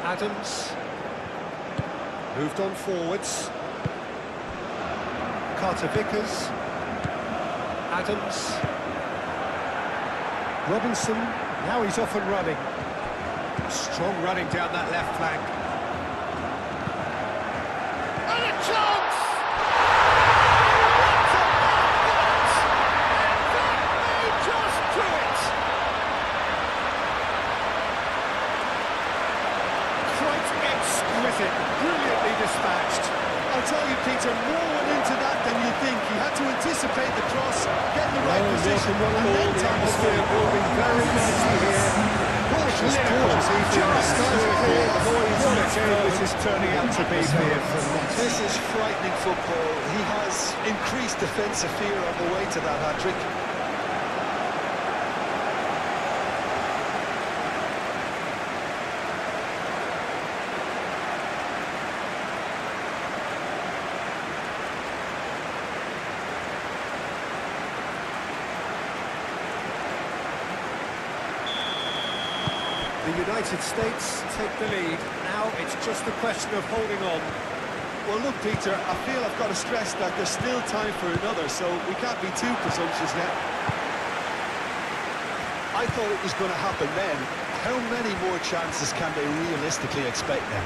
Adams. Moved on forwards. Carter Vickers. Adams. Robinson. Now he's off and running. Strong running down that left flank. And a chance! What about that? That may just do it! Quite exquisite, brilliantly dispatched. I'll tell you, Peter, more went into that than you think. He had to anticipate the cross, get in the right position, and then the tackle atmosphere moving very nicely here. Gorgeous, Gorgeous evening. just what a game this is turning out to be for him. This is frightening football. He has increased defensive fear on the way to that hat-trick. The United States take the lead. Now it's just a question of holding on. Well, look, Peter, I feel I've got to stress that there's still time for another, so we can't be too presumptuous yet. I thought it was going to happen then. How many more chances can they realistically expect now?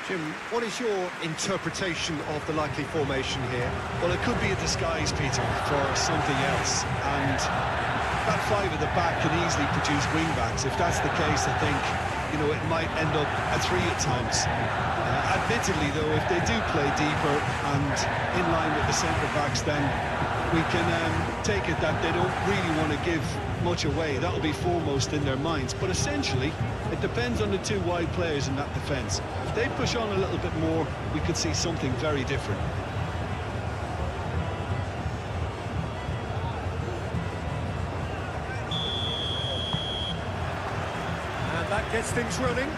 Jim, what is your interpretation of the likely formation here? Well, it could be a disguise, Peter, for something else, and that five at the back can easily produce wing-backs. If that's the case, I think, you know, it might end up a three at times. Admittedly, though, if they do play deeper and in line with the centre-backs, then we can take it that they don't really want to give much away. That'll be foremost in their minds. But essentially, it depends on the two wide players in that defence. If they push on a little bit more, we could see something very different. That gets things running.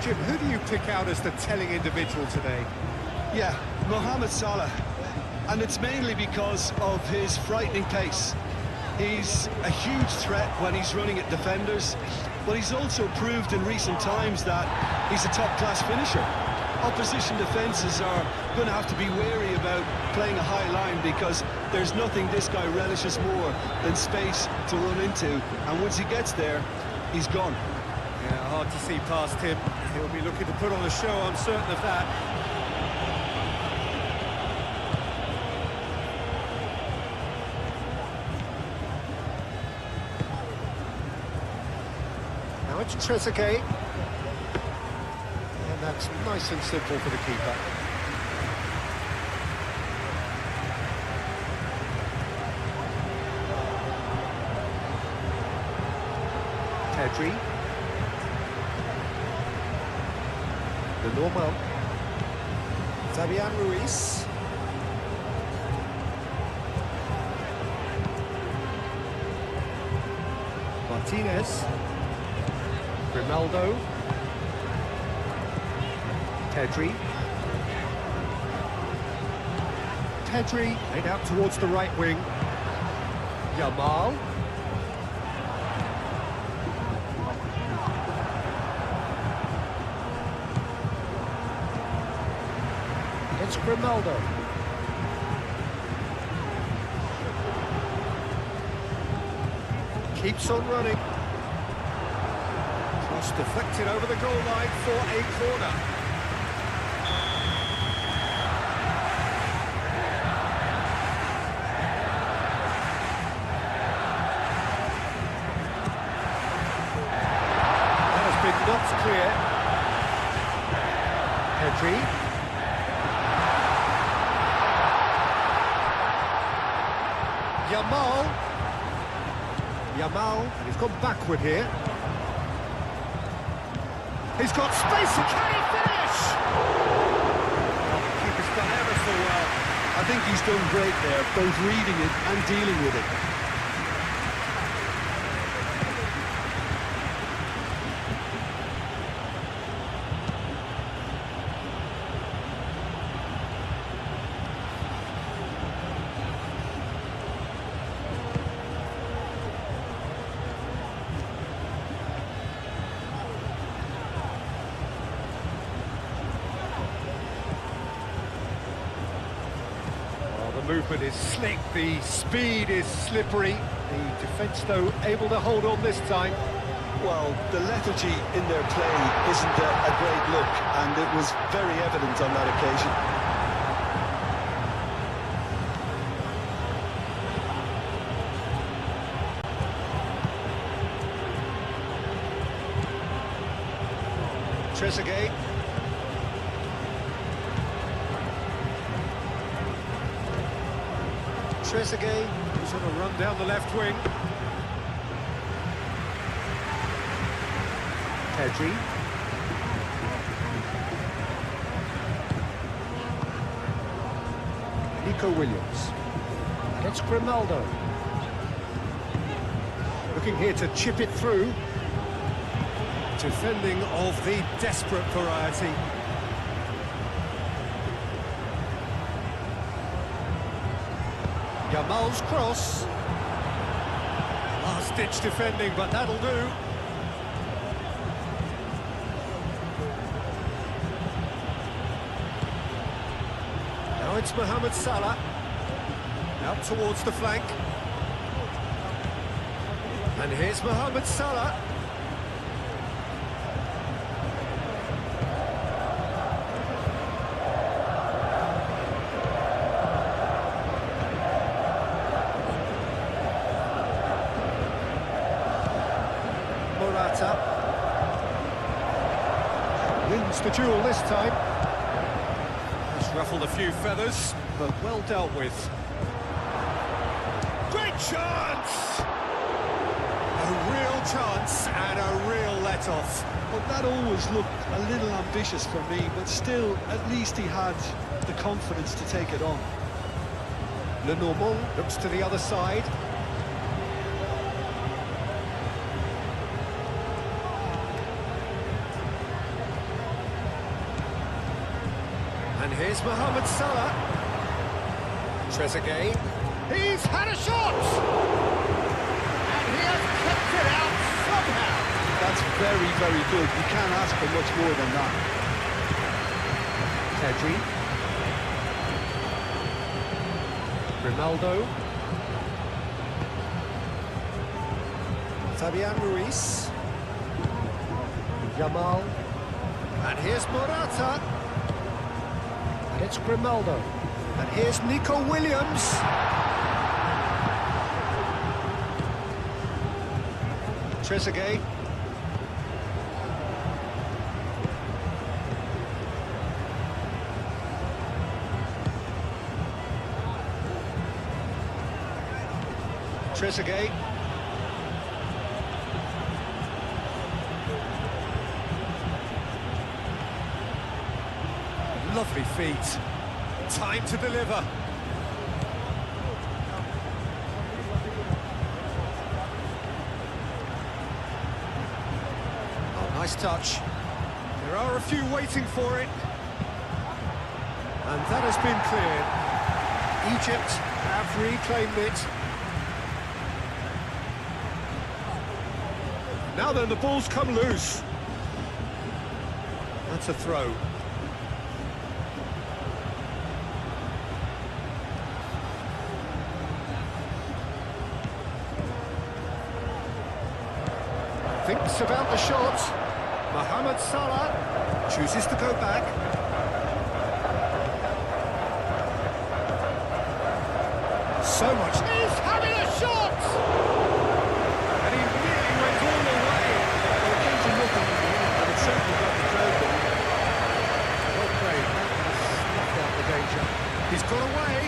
Jim, who do you pick out as the telling individual today? Yeah, Mohamed Salah. And it's mainly because of his frightening pace. He's a huge threat when he's running at defenders, but he's also proved in recent times that he's a top-class finisher. Opposition defences are going to have to be wary about playing a high line because there's nothing this guy relishes more than space to run into, and once he gets there, he's gone. Yeah, hard to see past him. He'll be looking to put on a show, I'm certain of that. Now it's Trezeguet. And that's nice and simple for the keeper. Pedri. The normal. Fabian Ruiz. Martinez. Ronaldo. Pedri. Pedri laid out towards the right wing. Yamal. It's Ronaldo. Keeps on running. Cross deflected over the goal line for a corner. That has been knocked clear. Pedri. Yamal, and he's gone backward here. He's got space, can he finish? Oh, the keeper's done ever so well. I think he's done great there, both reading it and dealing with it. movement is slick, the speed is slippery. The defence, though, able to hold on this time. Well, the lethargy in their play isn't a great look, and it was very evident on that occasion. Trezeguet. Trezeguet, who's on a run down the left wing. Pedri. Nico Williams. Gets Grimaldo. Looking here to chip it through. Defending of the desperate variety. Yamal's cross. Last-ditch defending, but that'll do. Now it's Mohamed Salah. Out towards the flank. And here's Mohamed Salah. Wins the duel this time. He's ruffled a few feathers, but well dealt with. Great chance! A real chance and a real let-off. Well, that always looked a little ambitious for me, but still, at least he had the confidence to take it on. Lenormand looks to the other side. And here's Mohamed Salah. Trezeguet. He's had a shot! And he has kept it out somehow. That's very, very good. You can't ask for much more than that. Pedri. Ronaldo. Fabian Ruiz. Yamal. And here's Morata. And it's Grimaldo. And here's Nico Williams. Trezeguet. Trezeguet. Lovely feet. Time to deliver. Oh, nice touch. There are a few waiting for it. And that has been cleared. Egypt have reclaimed it. Now then, the ball's come loose. That's a throw. Thinks about the shot. Mohamed Salah chooses to go back. So much. He's having a shot! And he really went all the way. Well, it came to nothing in the end, but it certainly got the crowd going. Well played. That snuffed out the danger. He's got away.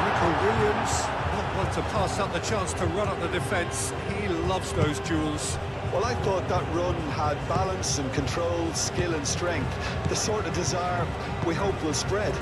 Nico Williams. Not one to pass up the chance to run up the defence. He loves those duels. Well, I thought that run had balance and control, skill and strength. The sort of desire we hope will spread.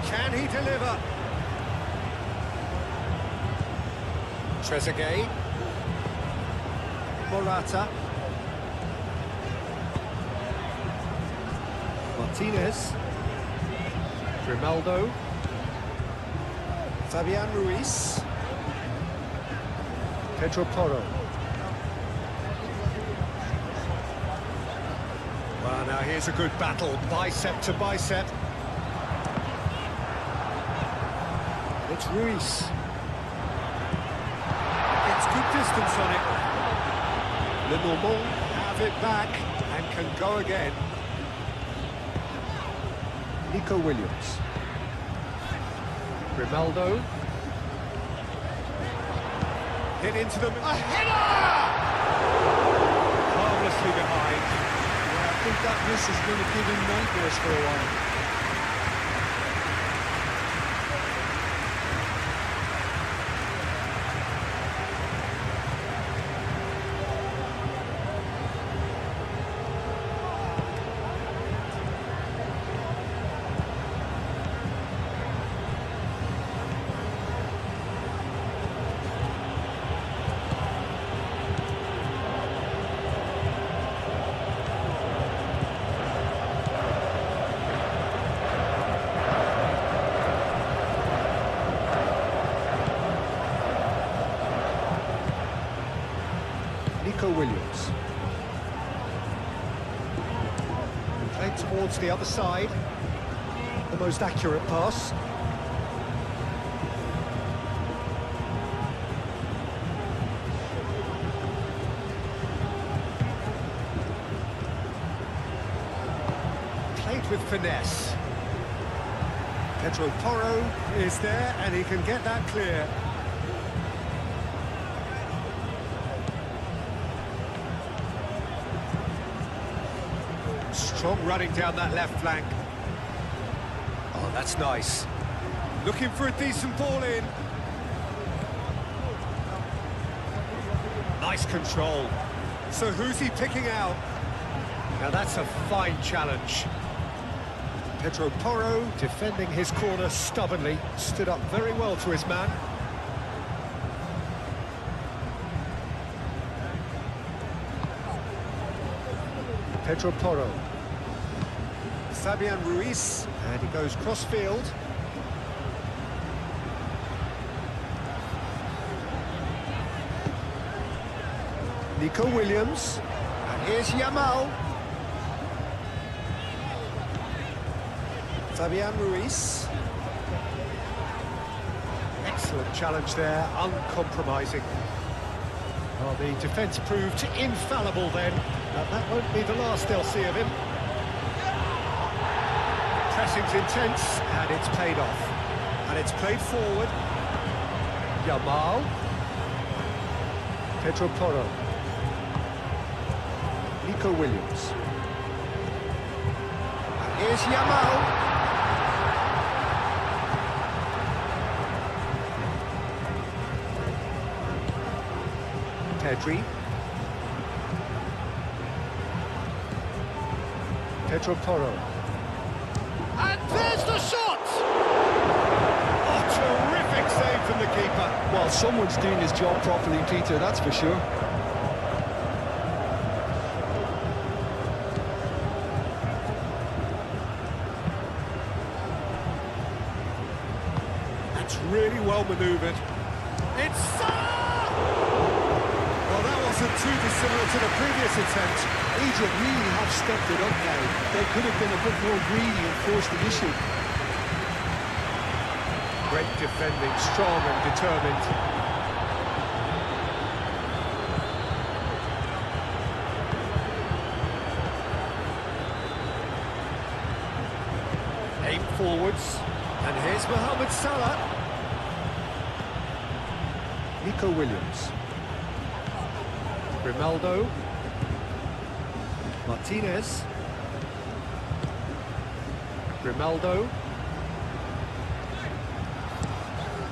Can he deliver? Trezeguet. Morata. Martinez. Grimaldo. Fabian Ruiz. Pedro Porro. Well, now here's a good battle, bicep to bicep. It's Ruiz. It's good distance on it. Le Normand have it back and can go again. Nico Williams. Grimaldo. Hit into them. A header! Harmlessly behind. Yeah, I think that miss is going to give him nightmares for a while. Nico Williams. Played towards the other side. The most accurate pass. Played with finesse. Pedro Porro is there and he can get that clear. Strong running down that left flank. Oh, that's nice. Looking for a decent ball in. Nice control. So who's he picking out? Now that's a fine challenge. Pedro Porro defending his corner stubbornly. Stood up very well to his man. Pedro Porro. Fabian Ruiz, and he goes cross-field. Nico Williams, and here's Yamal. Fabian Ruiz. Excellent challenge there, uncompromising. Well, the defence proved infallible then, but that won't be the last they'll see of him. Pressing's intense, and it's paid off. And it's played forward. Yamal. Pedro Porro. Nico Williams. And here's Yamal. Pedri. Pedro Porro. And there's the shot! Oh, terrific save from the keeper. Well, someone's doing his job properly, Peter, that's for sure. That's really well manoeuvred. It's Salah! Well, that wasn't too dissimilar to the previous attempt. Egypt really have stepped it up now. They could have been a bit more greedy and forced the issue. Great defending, strong and determined. Aim forwards, and here's Mohamed Salah. Nico Williams. Grimaldo. Martinez. Grimaldo.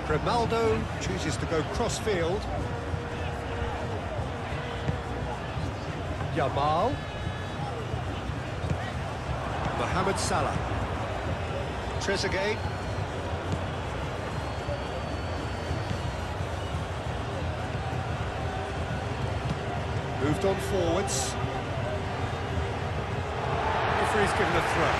Grimaldo chooses to go cross-field. Yamal. Mohamed Salah. Trezeguet. Moved on forwards. Referee's given a throw.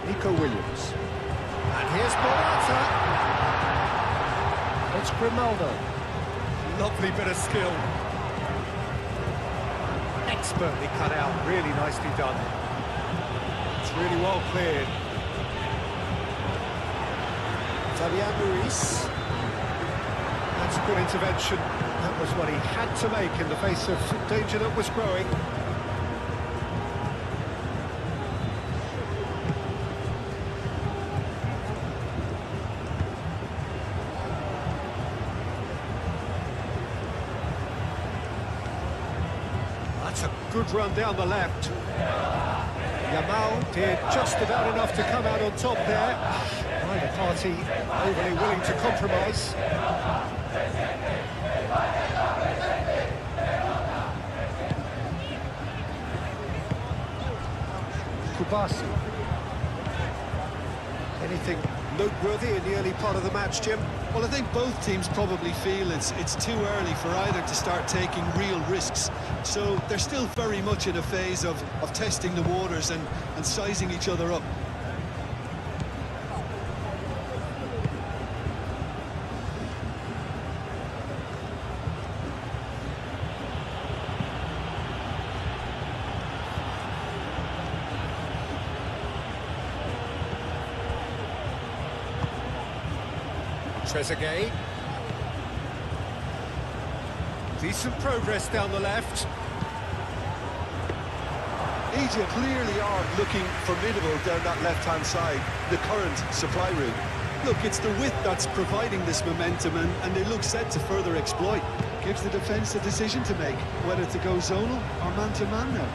Nico Williams. And here's Morata. It's Grimaldo. Lovely bit of skill. Expertly cut out, really nicely done. It's really well cleared. Fabian Ruiz. That's a good intervention. That was what he had to make in the face of danger that was growing. That's a good run down the left. Yamal did just about enough to come out on top there. Neither party overly willing to compromise. Kubasi. Anything noteworthy in the early part of the match, Jim? Well, I think both teams probably feel it's too early for either to start taking real risks. So they're still very much in a phase of testing the waters and sizing each other up. Trezeguet. Decent progress down the left. Egypt clearly are looking formidable down that left-hand side, the current supply route. Look, it's the width that's providing this momentum, and they look set to further exploit. Gives the defence a decision to make, whether to go zonal or man-to-man now.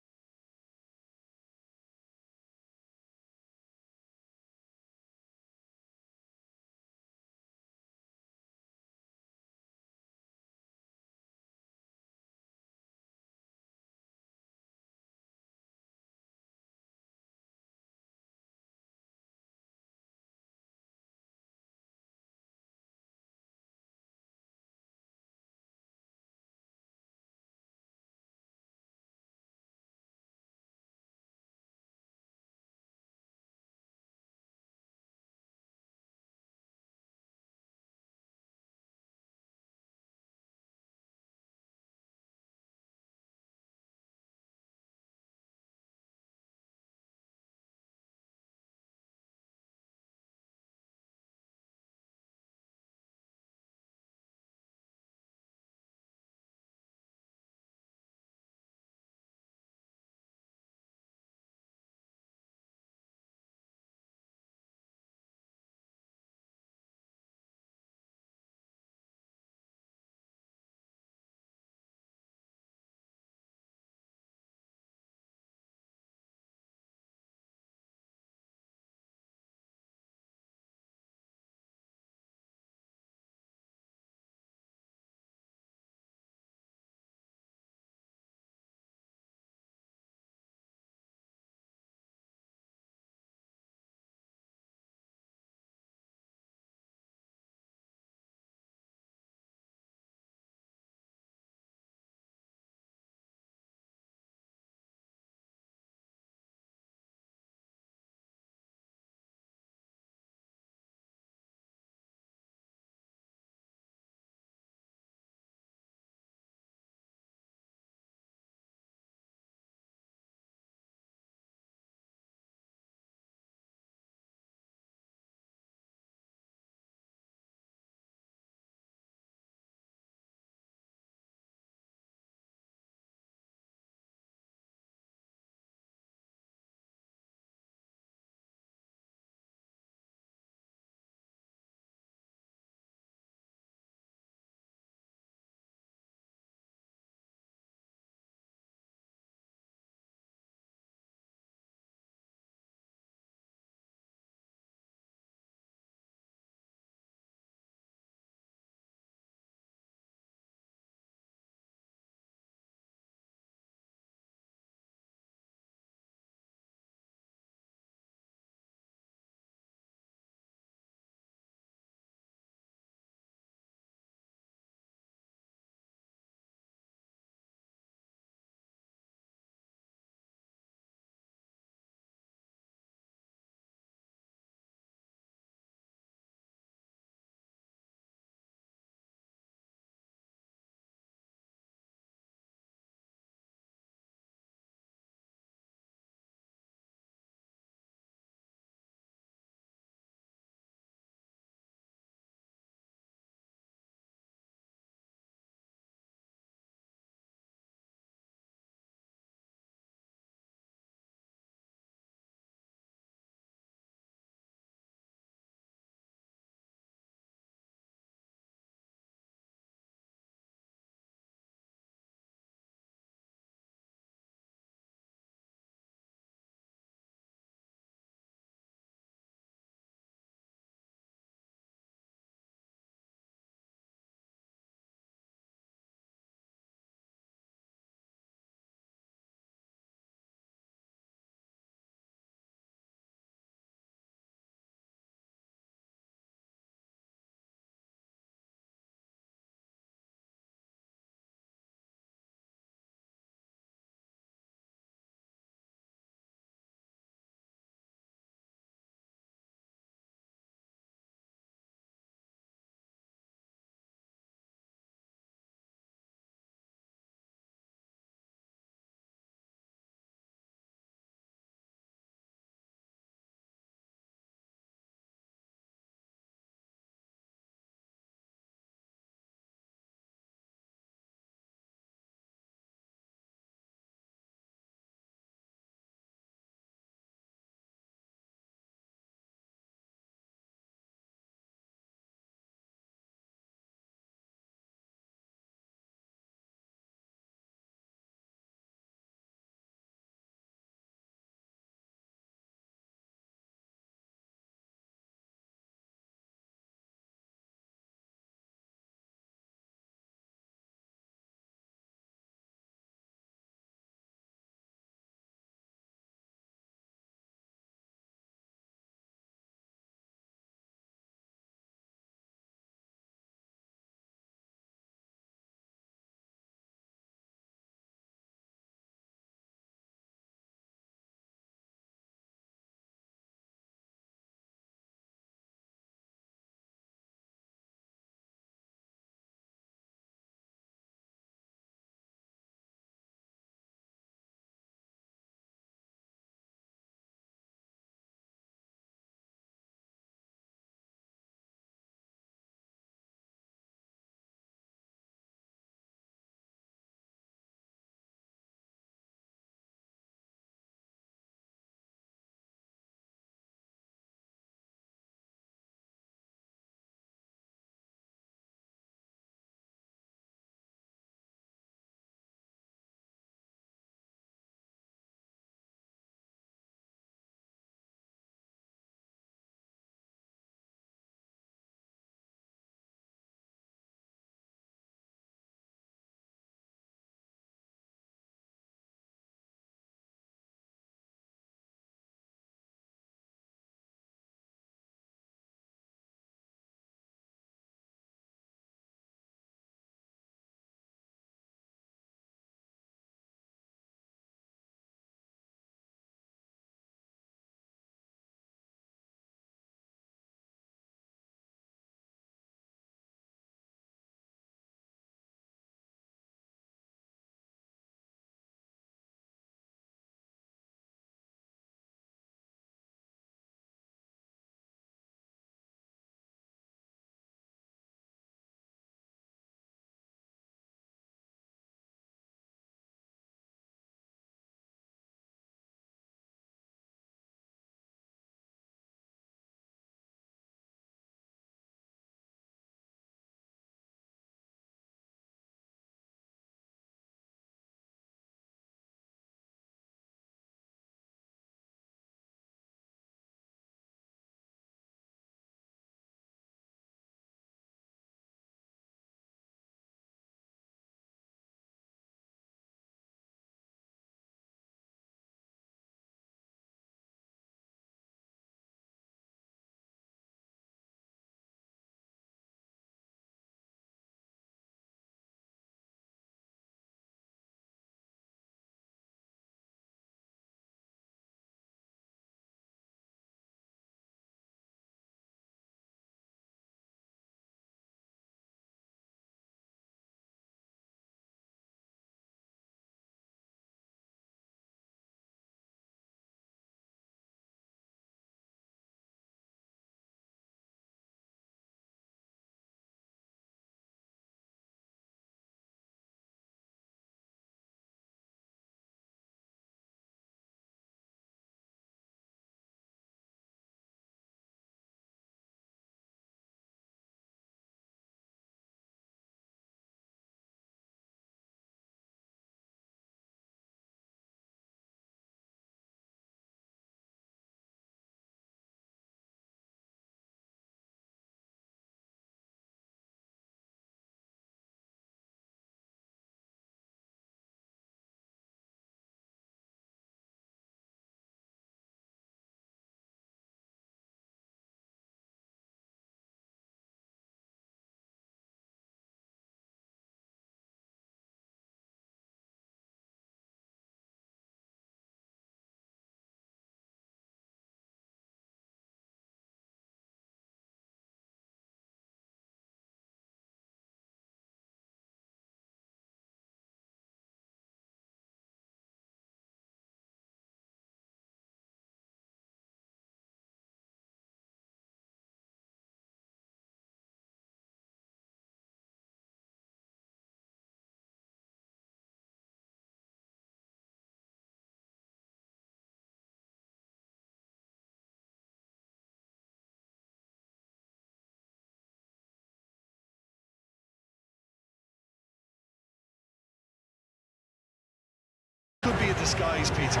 skies, Peter.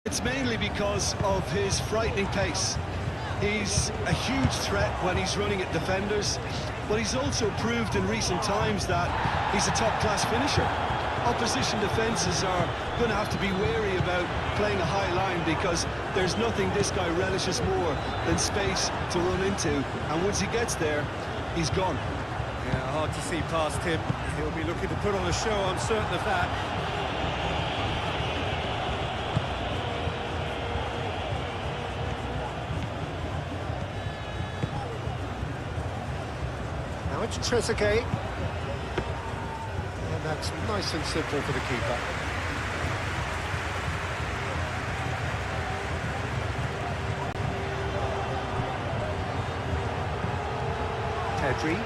It's mainly because of his frightening pace. He's a huge threat when he's running at defenders, but he's also proved in recent times that he's a top-class finisher. Opposition defences are going to have to be wary about playing a high line because there's nothing this guy relishes more than space to run into, and once he gets there, he's gone. Yeah, hard to see past him. He'll be looking to put on a show, I'm certain of that. Now it's Trezeguet. And that's nice and simple for the keeper. Pedri.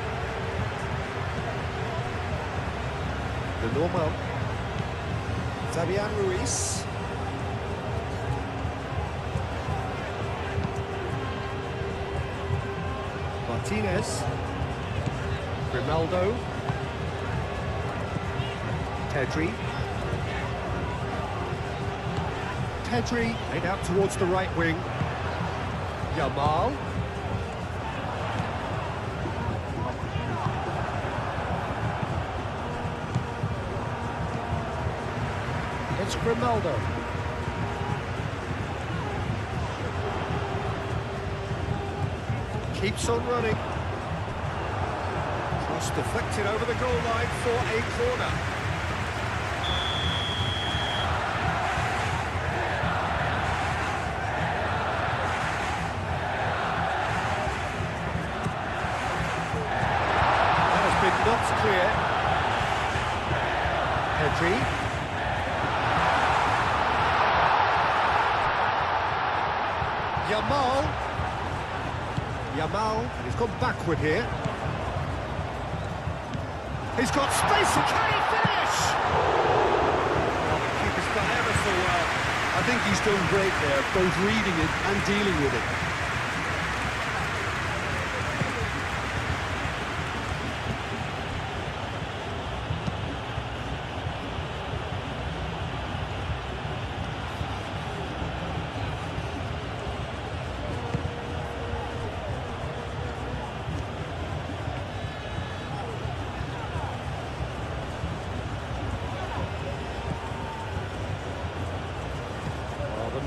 The normal. Fabian Ruiz. Martinez. Grimaldo. Pedri. Pedri, laid out towards the right wing. Yamal. It's Grimaldo. Keeps on running. Cross deflected over the goal line for a corner. That has been knocked clear. Pedri. Yamal, and he's gone backward here. He's got space, can he finish? Well, the keeper's done ever so well. I think he's done great there, both reading it and dealing with it.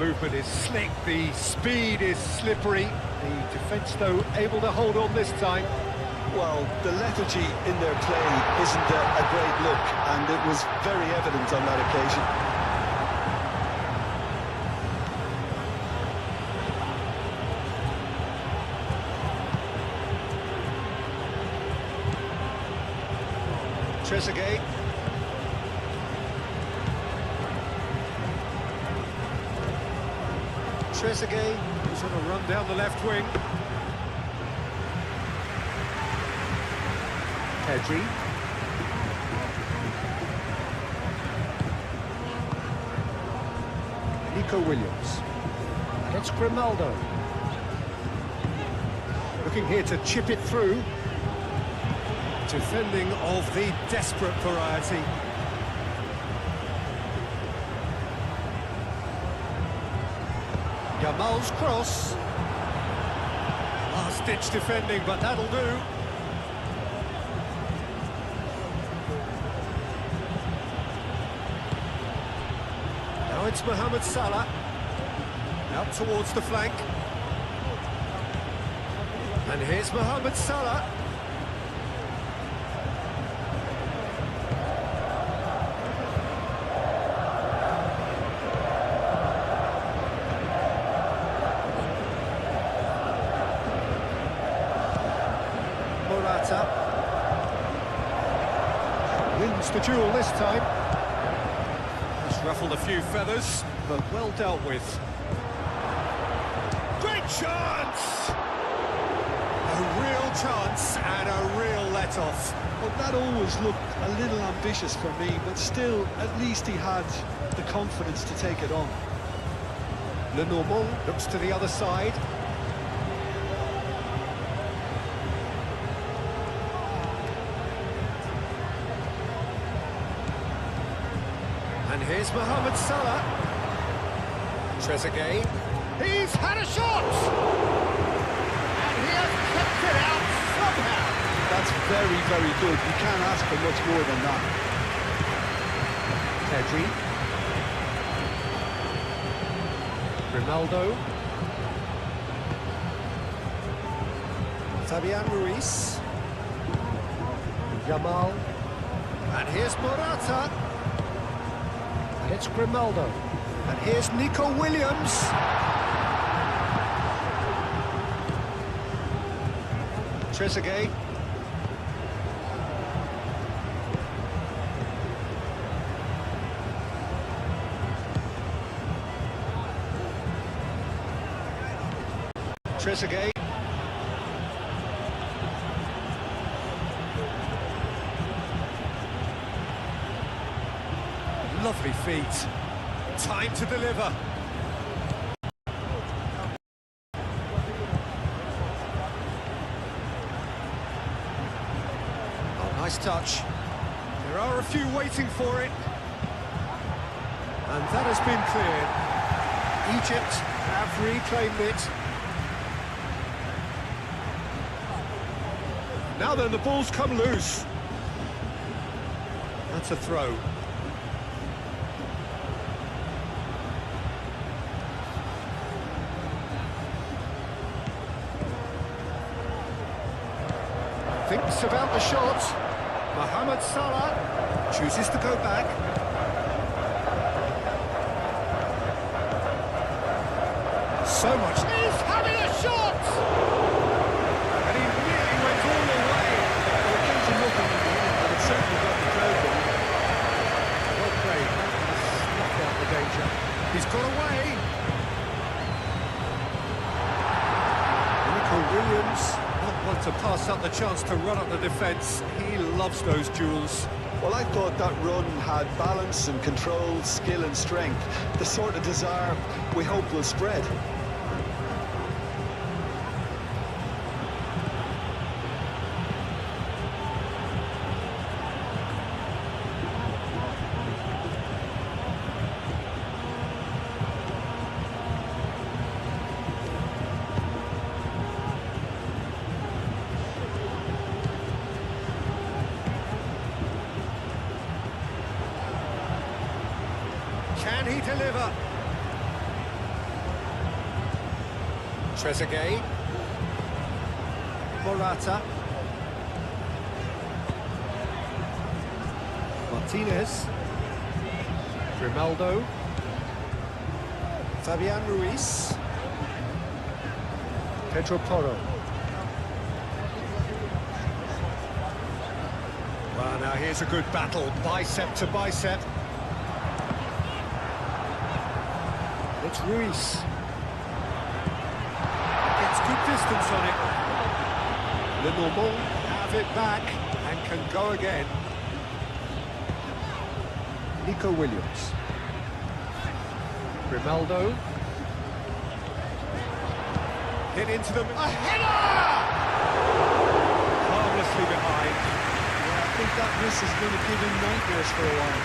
Movement is slick, the speed is slippery, the defence though able to hold on this time. Well, the lethargy in their play isn't a great look, and it was very evident on that occasion. Trezeguet. Trezeguet, who's on a run down the left wing. Pedri. Nico Williams. And it's Grimaldo. Looking here to chip it through. Defending of the desperate variety. Yamal's cross. Last-ditch defending, but that'll do. Now it's Mohamed Salah. Out towards the flank. And here's Mohamed Salah. Wins the duel this time. Just ruffled a few feathers, but well dealt with. Great chance! A real chance and a real let-off. Well, that always looked a little ambitious for me, but still, at least he had the confidence to take it on. Lenormand looks to the other side. Here's Mohamed Salah. Trezeguet. He's had a shot! And he has kept it out somehow. That's very, very good. You can't ask for much more than that. Pedri. Ronaldo. Fabian Ruiz. Yamal. And here's Morata. And it's Grimaldo. And here's Nico Williams. Trezeguet. Trezeguet. Lovely feet. Time to deliver. Oh, nice touch. There are a few waiting for it. And that has been cleared. Egypt have reclaimed it. Now then, the ball's come loose. That's a throw. Thinks about the shot. Mohamed Salah chooses to go back. So much. He's having a shot! And he really went all the way. Well, it came to nothing in the end, but it certainly got the crowd going. Well played. Snuffed out the danger. He's got away. Nico Williams. Not one to pass up the chance to run up the defence. He loves those duels. Well, I thought that run had balance and control, skill and strength. The sort of desire we hope will spread. Can he deliver? Trezeguet. Morata. Martinez. Grimaldo. Fabian Ruiz. Pedro Porro. Well, now here's a good battle, bicep to bicep. It's Ruiz. Gets good distance on it. Le Normand have it back and can go again. Nico Williams. Grimaldo. Hit into them. A header! Harmlessly behind. Yeah, I think that miss is going to give him nightmares for a while.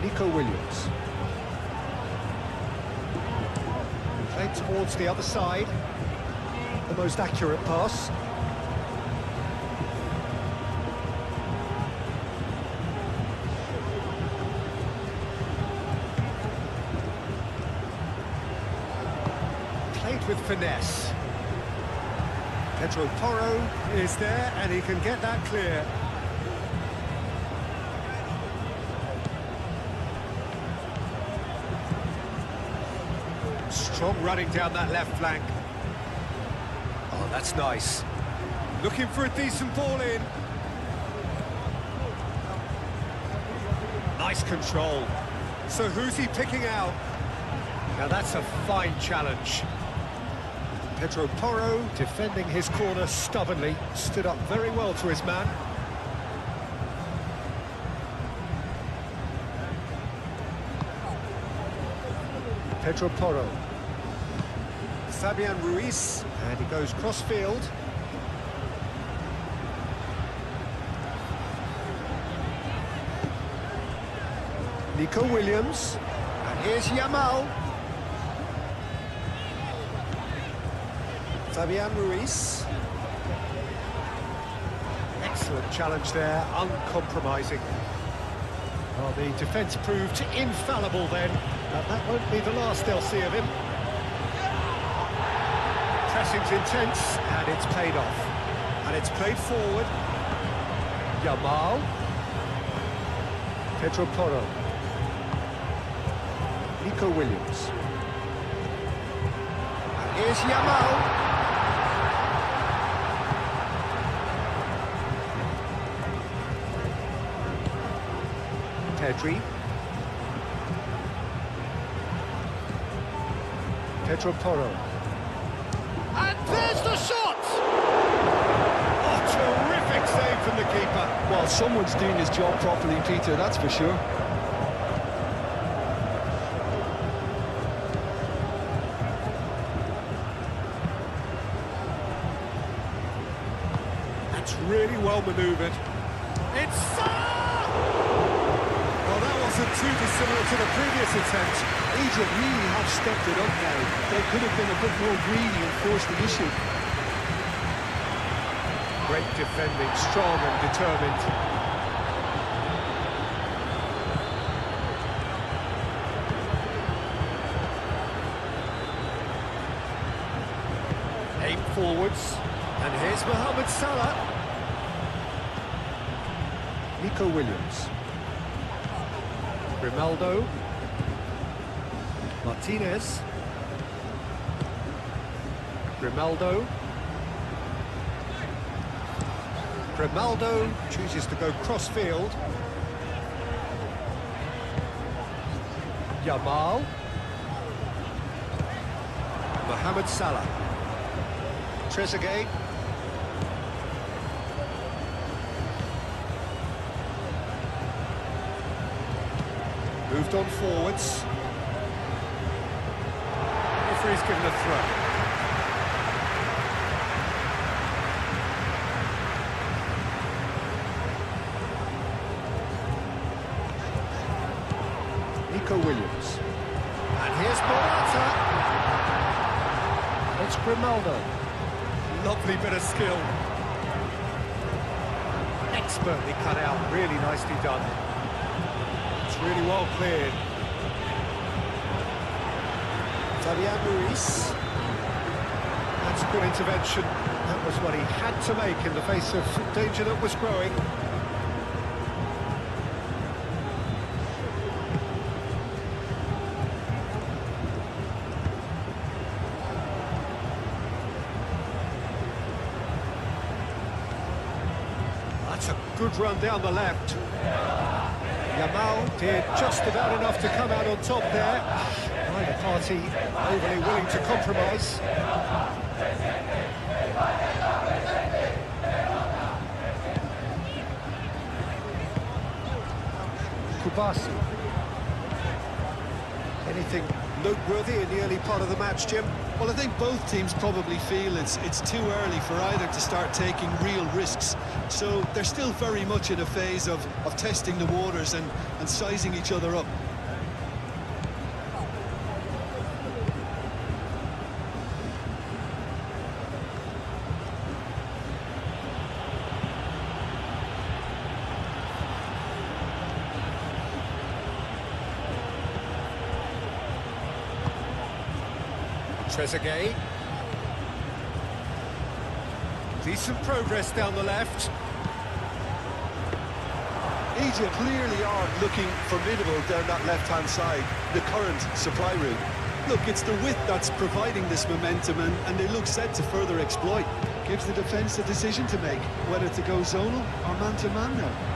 Nico Williams. Played towards the other side. The most accurate pass. Played with finesse. Pedro Porro is there and he can get that clear. Strong running down that left flank. Oh, Oh, that's nice. Looking for a decent ball in. Nice control. So who's he picking out? Now that's a fine challenge. Pedro Porro defending his corner stubbornly, stood up very well to his man. Pedro Porro. Fabian Ruiz, and he goes cross-field. Nico Williams, and here's Yamal. Fabian Ruiz. Excellent challenge there, uncompromising. Well, the defence proved infallible then, but that won't be the last they'll see of him. Pressing's intense, and it's paid off. And it's played forward. Yamal. Pedro Porro. Nico Williams. And here's Yamal. Pedri. Pedro Porro. And there's the shot! Oh, terrific save from the keeper. Well, someone's doing his job properly, Peter, that's for sure. That's really well manoeuvred. It's... Well, that wasn't too dissimilar to the previous attempt. Egypt really have stepped it up now. They could have been a bit more greedy and forced the issue. Great defending, strong and determined. Aim forwards, and here's Mohamed Salah. Nico Williams. Grimaldo. Martinez. Grimaldo. Grimaldo chooses to go cross-field. Yamal. Mohamed Salah. Trezeguet. Moved on forwards. Referee's given a throw. Nico Williams. And here's Morata. It's Grimaldo. Lovely bit of skill. Expertly cut out, really nicely done. It's really well cleared. Fabian Ruiz. That's a good intervention. That was what he had to make in the face of danger that was growing. That's a good run down the left. Yamal did just about enough to come out on top there. Neither party overly willing to compromise. Kubasi. Anything noteworthy in the early part of the match, Jim? Well, I think both teams probably feel it's too early for either to start taking real risks. So they're still very much in a phase of testing the waters and sizing each other up. Trezeguet. Decent progress down the left. Egypt clearly are looking formidable down that left-hand side, the current supply route. Look, it's the width that's providing this momentum, and they look set to further exploit. Gives the defence a decision to make, whether to go zonal or man-to-man now.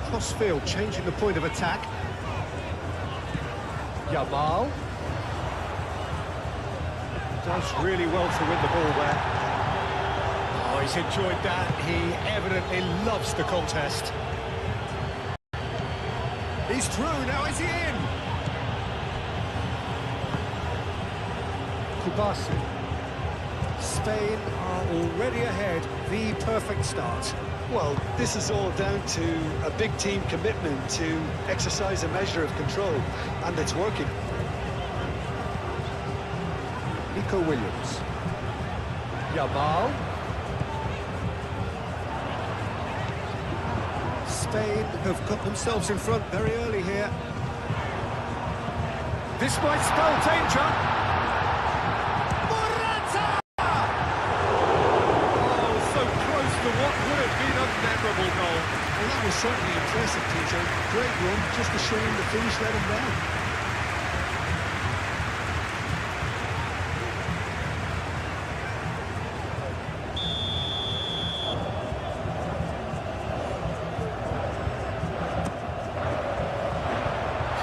Crossfield changing the point of attack. Yamal does really well to win the ball there. Oh, he's enjoyed that. He evidently loves the contest. He's through, now is he in? Kubasi. Spain are already ahead. The perfect start. Well, this is all down to a big team commitment to exercise a measure of control, and it's working. Nico Williams. Yamal. Spain have got themselves in front very early here. This might spell danger. Memorable goal. Well, that was certainly impressive, Peter. Great run, just a shame the finish let him down.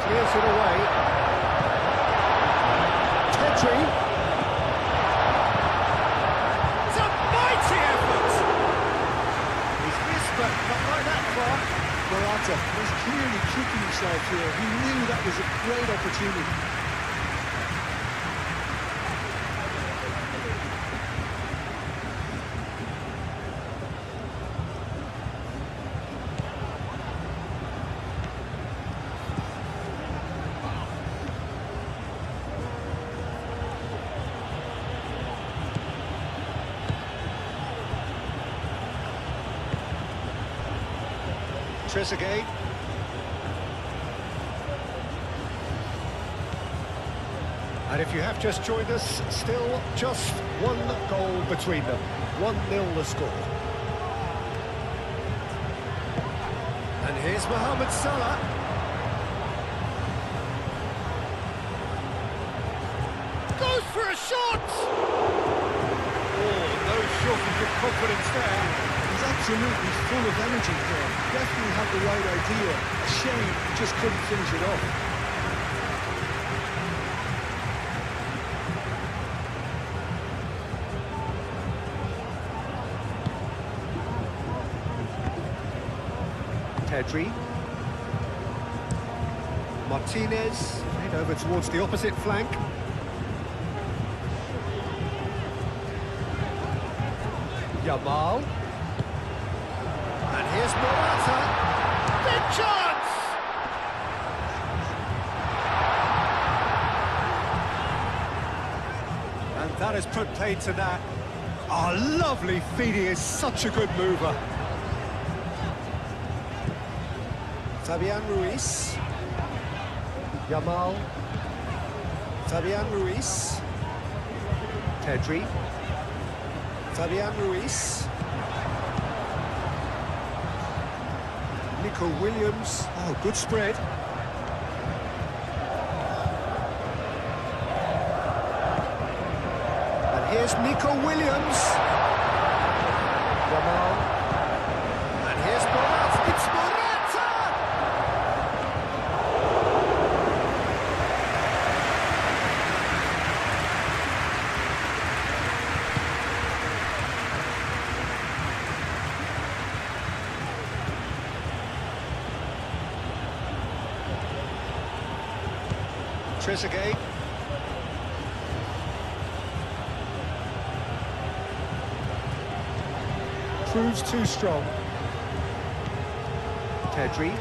Clears it away. Petri. Morata was clearly kicking himself here. He knew that was a great opportunity. Trezeguet. And if you have just joined us, still just one goal between them. 1-0 the score. And here's Mohamed Salah. Goes for a shot! Oh, no awfully good confidence there. He's absolutely full of energy here. Definitely had the right idea. A shame he just couldn't finish it off. Pedri. Martinez, played over towards the opposite flank. Yamal. And here's Morata. Big chance! And that has put paid to that. Oh, lovely feed, he is such a good mover. Fabian Ruiz. Yamal. Fabian Ruiz. Pedri. Fabian Ruiz. Nico Williams. Oh, good spread. And here's Nico Williams. Yamal. And here's Morata. It's Morata! Trezeguet. Proves too strong. Pedri.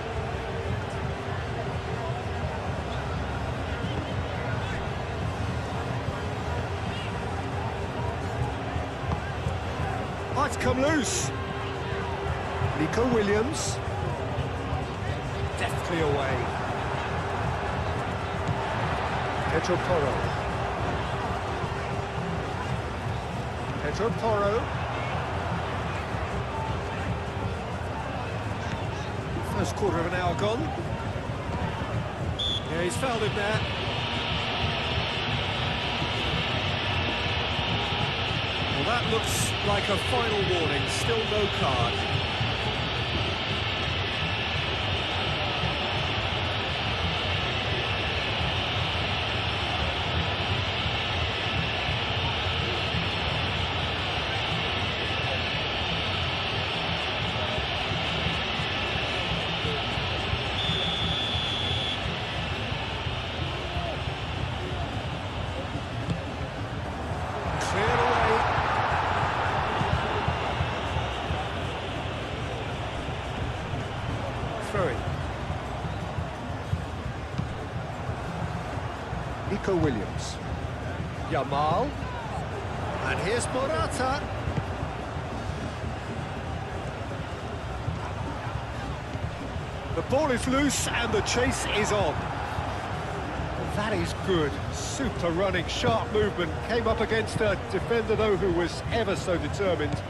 Oh, it's come loose. Nico Williams. Deftly away. Pedro Porro. Pedro Porro. First quarter of an hour gone. Yeah, he's fouled him there. Well, that looks like a final warning. Still no card. Nico Williams. Yamal. And here's Morata. The ball is loose and the chase is on. That is good. Super running, sharp movement. Came up against a defender, though, who was ever so determined.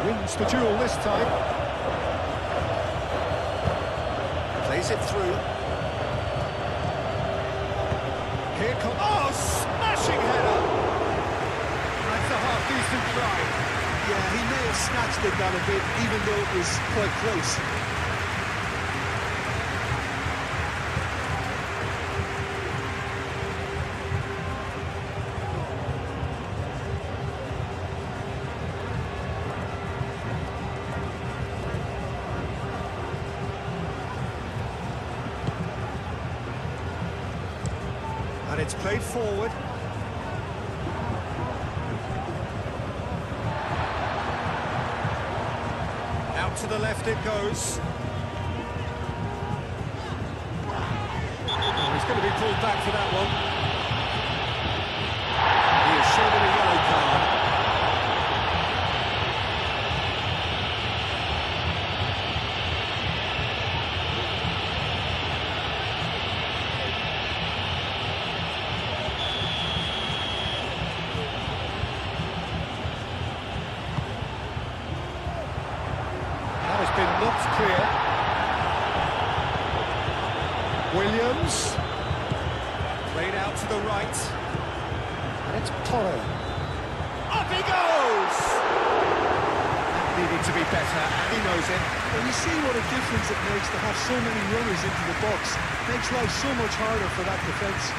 Wins the duel this time. Plays it through. Here comes... Oh, smashing header! That's a half-decent try. Yeah, he may have snatched it down a bit, even though it was quite close. And it's played forward. Out to the left it goes. Oh, he's going to be pulled back for that one. He is shown a yellow card. Been knocked clear. Williams Played out to the right. And it's Porro. Up he goes! That needed to be better, and he knows it. Well, you see what a difference it makes to have so many runners into the box. Makes life so much harder for that defence.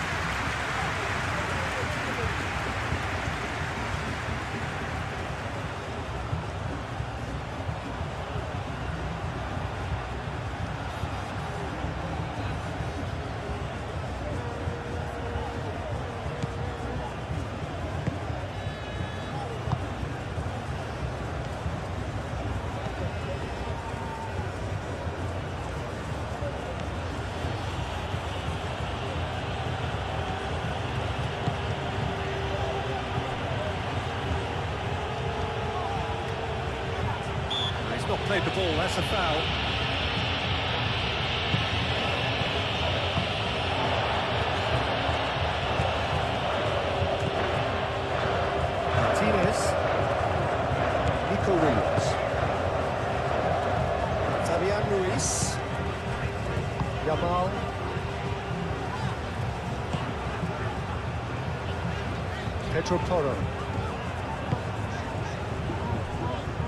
Not played the ball, that's a foul. Martinez. Nico Williams. Fabian Ruiz. Yamal. Pedro Porro.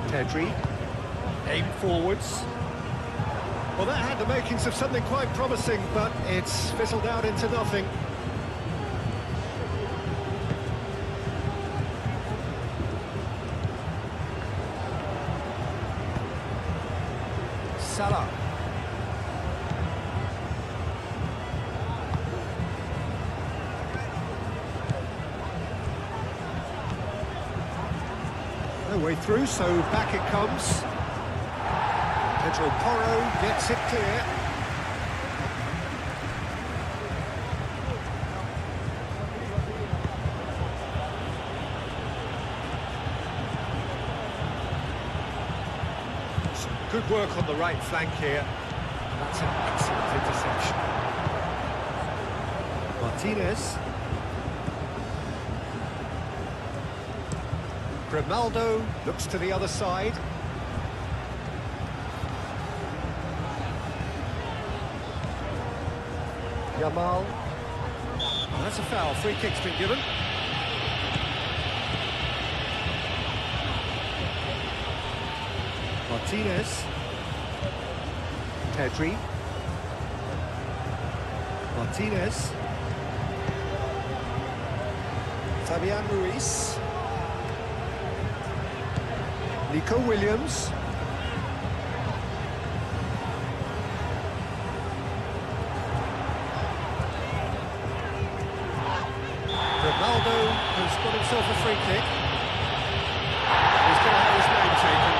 Pedri. Aim forwards. Well, that had the makings of something quite promising, but it's fizzled out into nothing. Salah. No way through, so back it comes. Pedro Porro gets it clear. Some good work on the right flank here. That's an excellent interception. Martinez. Grimaldo looks to the other side. Yamal. Oh, that's a foul. Free kick's been given. Martinez. Pedri. Martinez. Fabian Ruiz. Nico Williams. Ronaldo has got himself a free kick. He's going to have his name taken.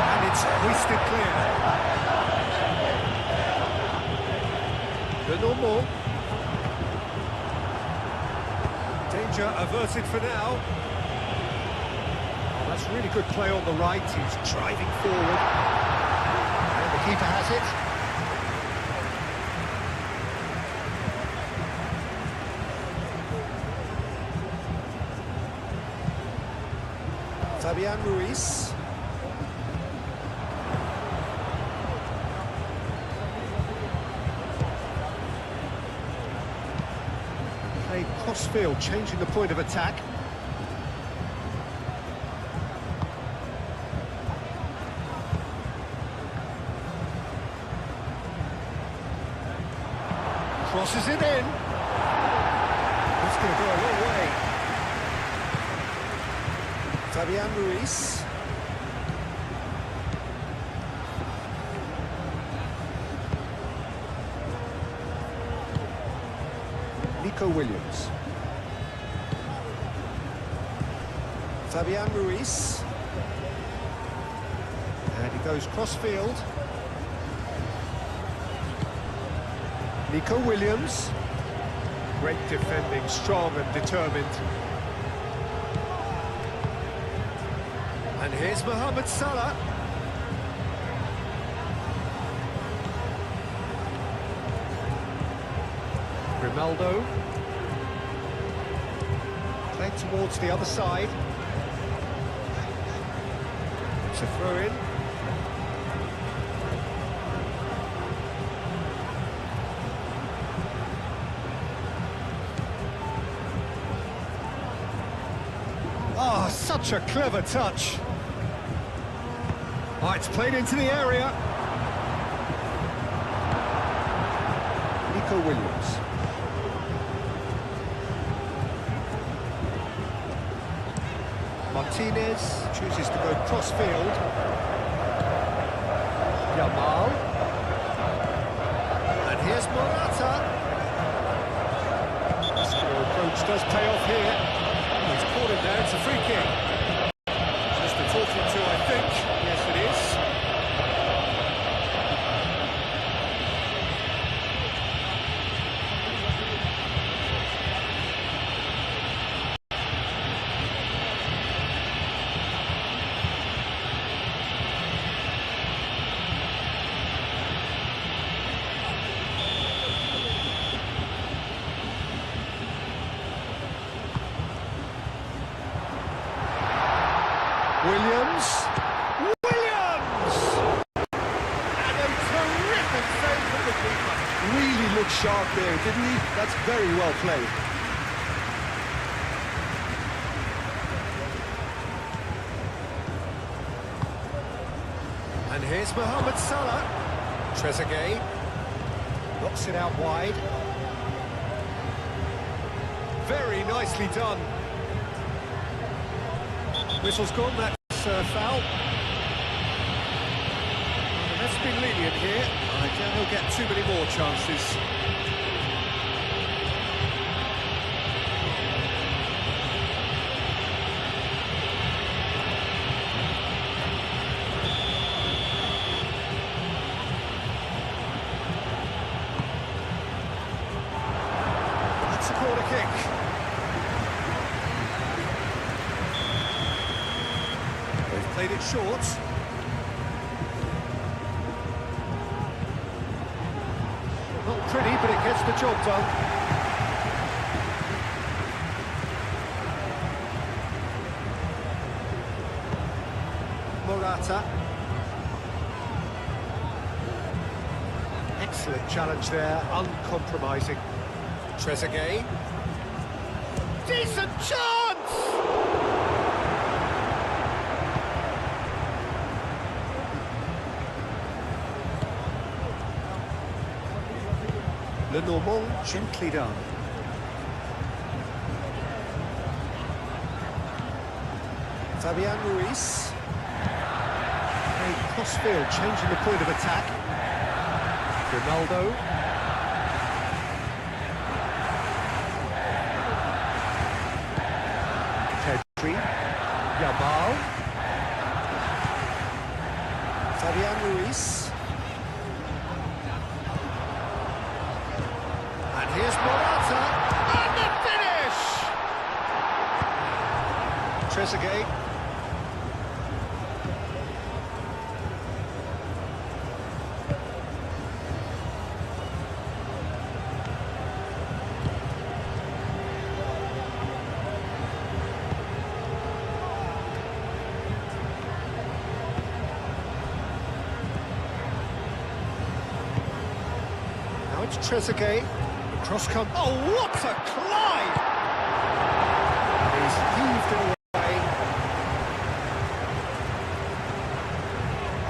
And it's hoisted clear. No more. Danger averted for now. Oh, that's really good play on the right. He's driving forward. And the keeper has it. Fabian Ruiz. Crossfield changing the point of attack. Crosses it in. It's going to go a long way. Fabian Ruiz. Nico Williams. Fabian Ruiz. And he goes cross-field. Nico Williams. Great defending, strong and determined. And here's Mohamed Salah. Ronaldo. Played towards the other side. It's a throw-in. Oh, such a clever touch. Oh, it's played into the area. Nico Williams. Martinez chooses to go cross-field. Yamal. And here's Morata. The skill approach does pay off here. He's caught him there, it's a free kick. Just a talking to, I think. Yes, it is. Williams! And a terrific save from the keeper. Really looked sharp there, didn't he? That's very well played. And here's Mohamed Salah. Trezeguet knocks it out wide. Very nicely done. Whistle's gone, that's a foul. And that's been lenient here. I doubt he'll get too many more chances. That's a corner kick. Played it short. Not pretty, but it gets the job done. Morata. Excellent challenge there, uncompromising. Trezeguet. Decent chance! Lenormand, gently done. Fabian Ruiz. A cross-field, changing the point of attack. Ronaldo. Pedri. Yamal. Fabian Ruiz. Here's Morata, and the finish! Trezeguet. Now it's Trezeguet. Cross come. Oh, what a climb! He's heaved it away.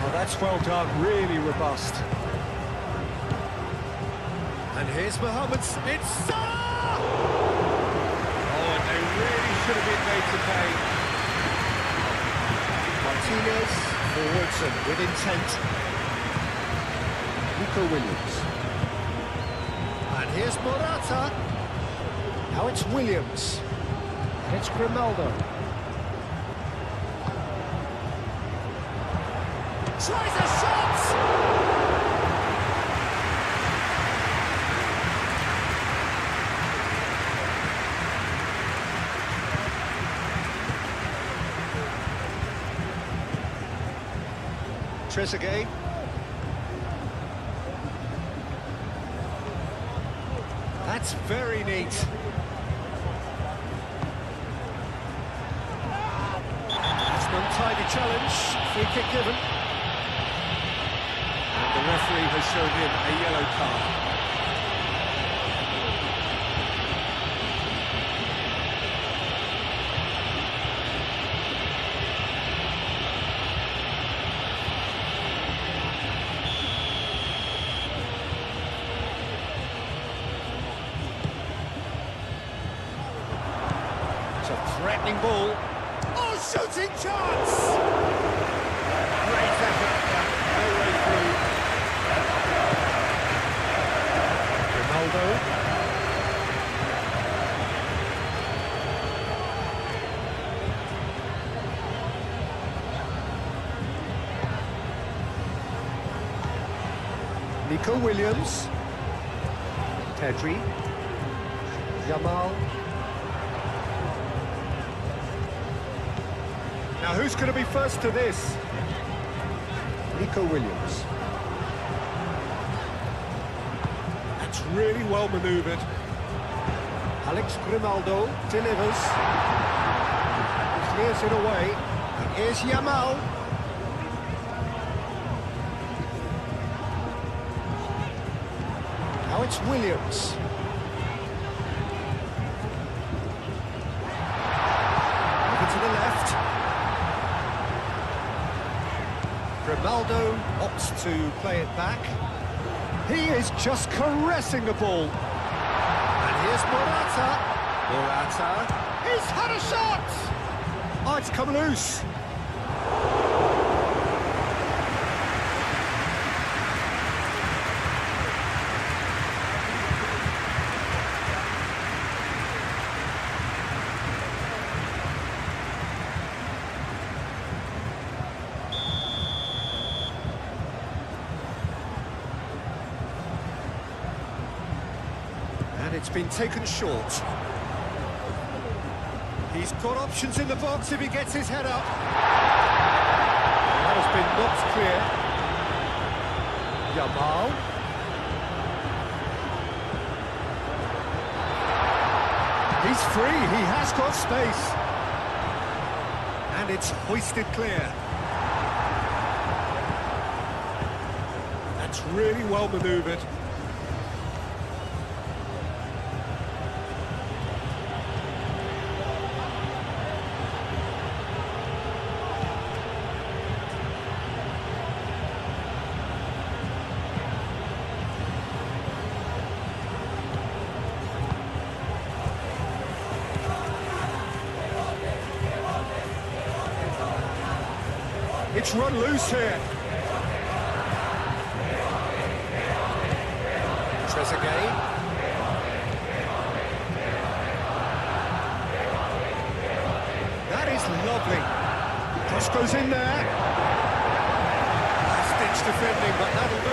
Oh, that's well done. Really robust. And here's Mohamed. It's Salah! Oh, and they really should have been made to pay. Martinez forwards and with intent. Nico Williams. And here's Morata. Now it's Williams. And it's Grimaldo. Tries a shot! Trezeguet. That's That's very neat. That's an untidy challenge. Free kick given. And the referee has shown him a yellow card. It's a threatening ball. Oh, shooting chance! Great effort, but no way through. Ronaldo. Nico Williams. Pedri. Yamal. Now, who's going to be first to this? Nico Williams. That's really well manoeuvred. Alex Grimaldo delivers. Clears it away. And here's Yamal. Now it's Williams. Over to the left. Grimaldo opts to play it back. He is just caressing the ball. And here's Morata. Morata. He's had a shot! Oh, it's come loose. And it's been taken short. He's got options in the box if he gets his head up. That has been knocked clear. Yamal. He's free, he has got space. And it's hoisted clear. That's really well manoeuvred. It's run loose here. Trezeguet. That is lovely. Cross goes in there. Last-ditch defending, but that'll do.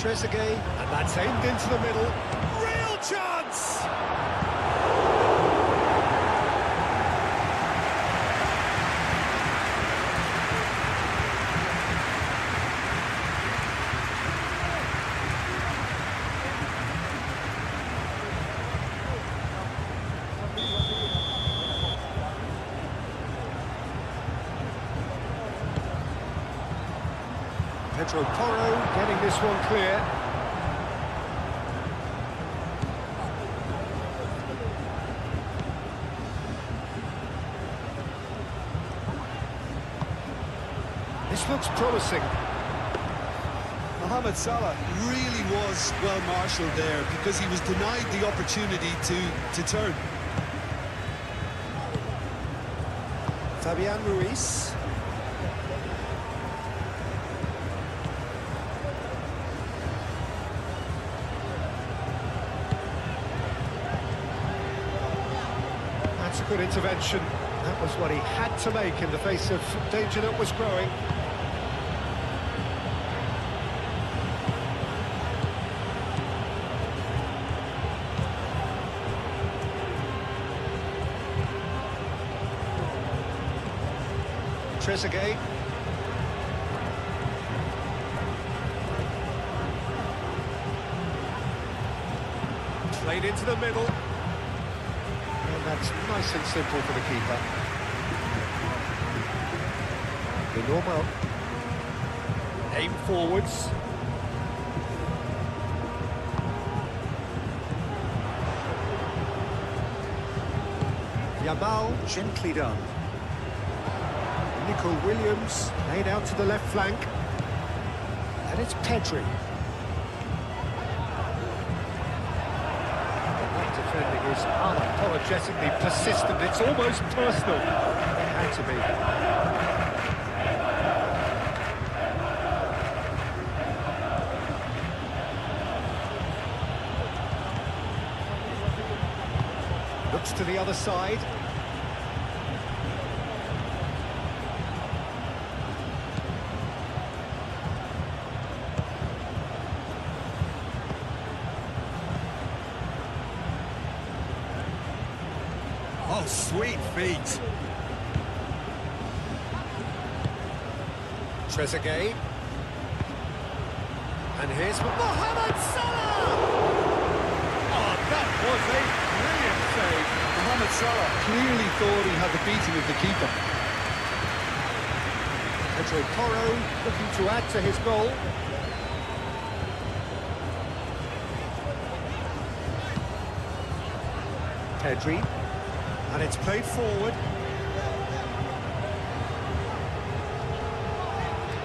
Trezeguet, and that's aimed into the middle. Real chance! Pedro Porro getting this one clear. This looks promising. Mohamed Salah really was well marshalled there because he was denied the opportunity to turn. Fabian Ruiz. That's a good intervention. That was what he had to make in the face of danger that was growing. Trezeguet. Played into the middle. And that's nice and simple for the keeper. The normal. Aim forwards. Yamal, gently done. Nico Williams, laid out to the left flank. And it's Pedri. That defending is unapologetically persistent. It's almost personal. It had to be. Looks to the other side. Oh, sweet feet. Trezeguet. And here's Mohamed Salah! Oh, that was a brilliant save. Mohamed Salah clearly thought he had the beating of the keeper. Pedro Porro looking to add to his goal. Pedri. And it's played forward.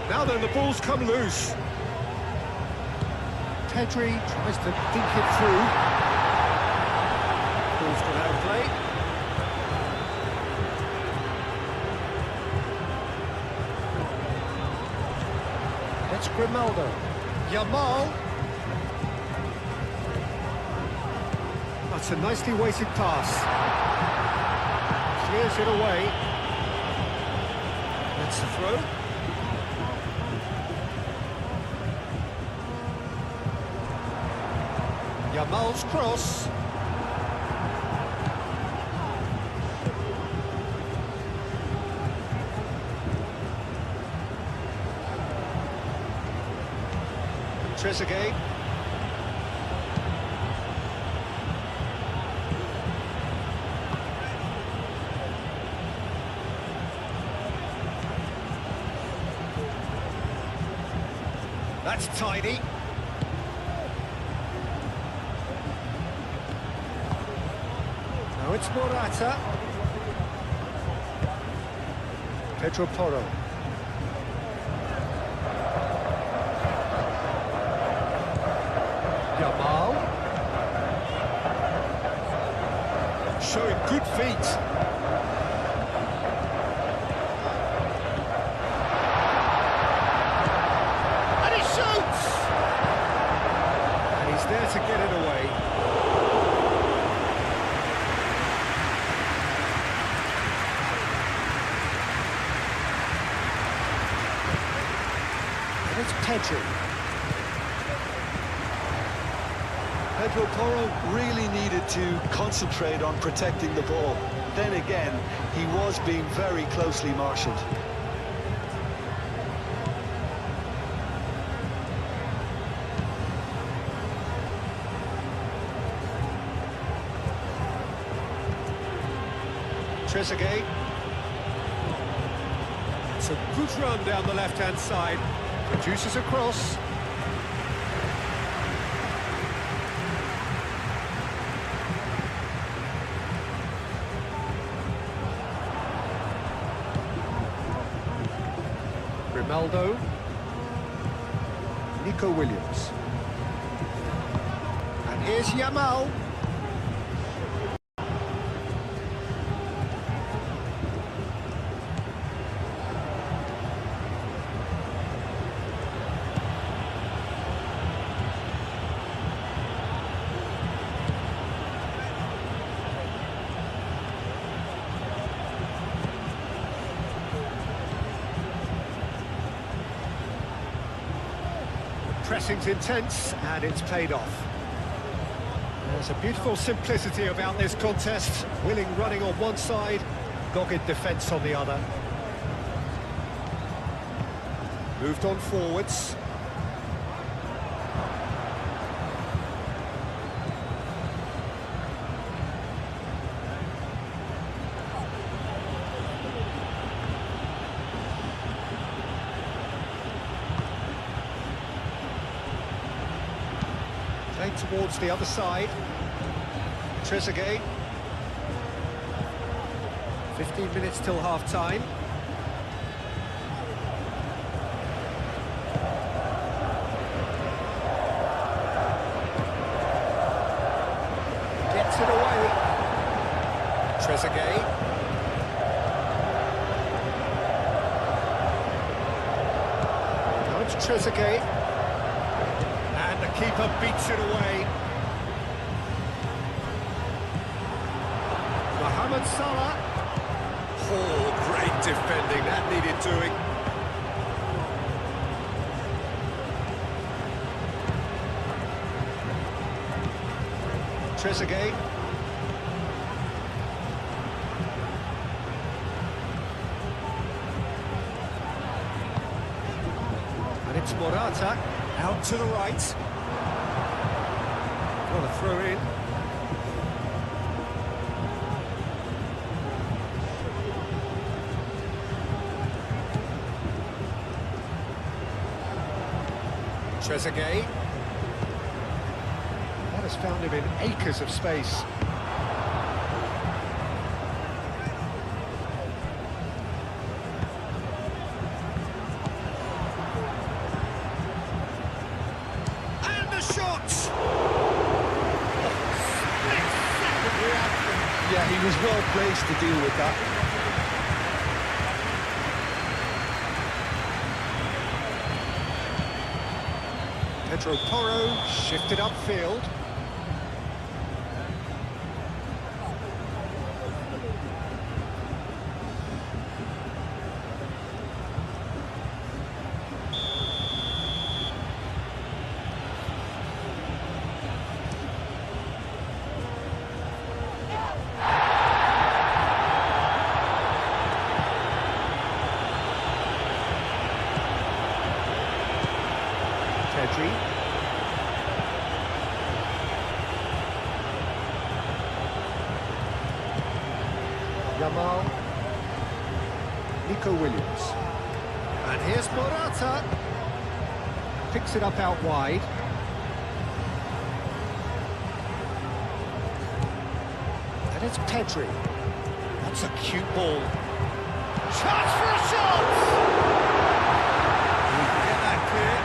Now then, the ball's come loose. Pedri tries to dink it through. Ball's gone out of play. It's Grimaldo. Yamal. That's a nicely weighted pass. Clears it away. That's the throw. Yamal's cross. Trezeguet. That's tidy. Now it's Morata. Pedro Porro. Yamal. Showing good feet. There to get it away. And it's Pedri. Pedro Porro really needed to concentrate on protecting the ball. Then again, he was being very closely marshalled. Trezeguet. It's a good run down the left-hand side. Produces a cross. Grimaldo. Nico Williams. And here's Yamal. Pressing's intense, and it's paid off. There's a beautiful simplicity about this contest. Willing running on one side, dogged defence on the other. Moved on forwards. Played towards the other side. Trezeguet. 15 minutes till half-time. Gets it away. Trezeguet. Now it's Trezeguet. And the keeper beats it away. Mohamed Salah. Oh, great defending. That needed doing. Trezeguet. And it's Morata out to the right. What a throw in. Trezeguet. That has found him in acres of space. And the shot! Split-second reaction. Yeah, he was well placed to deal with that. Pedro Porro shifted upfield. Pedri. Yamal. Nico Williams. And here's Morata. Picks it up out wide. And it's Pedri. That's a cute ball. Chance for a shot! We can get that clear.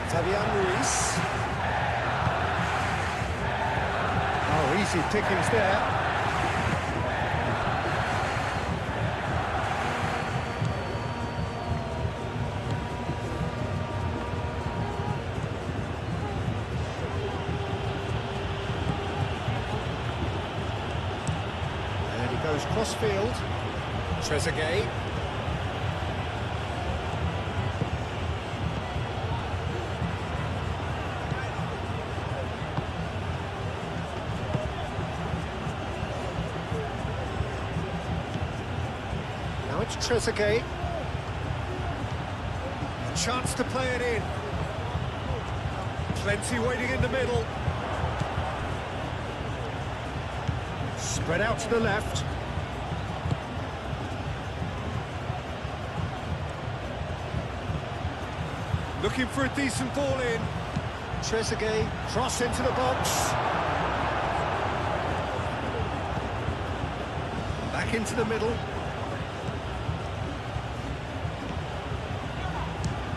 Fabian Ruiz. Oh, easy pickings there. And he goes cross-field. Trezeguet. Now it's Trezeguet. A chance to play it in. Plenty waiting in the middle. Spread out to the left. Looking for a decent ball in. Trezeguet, cross into the box. Back into the middle.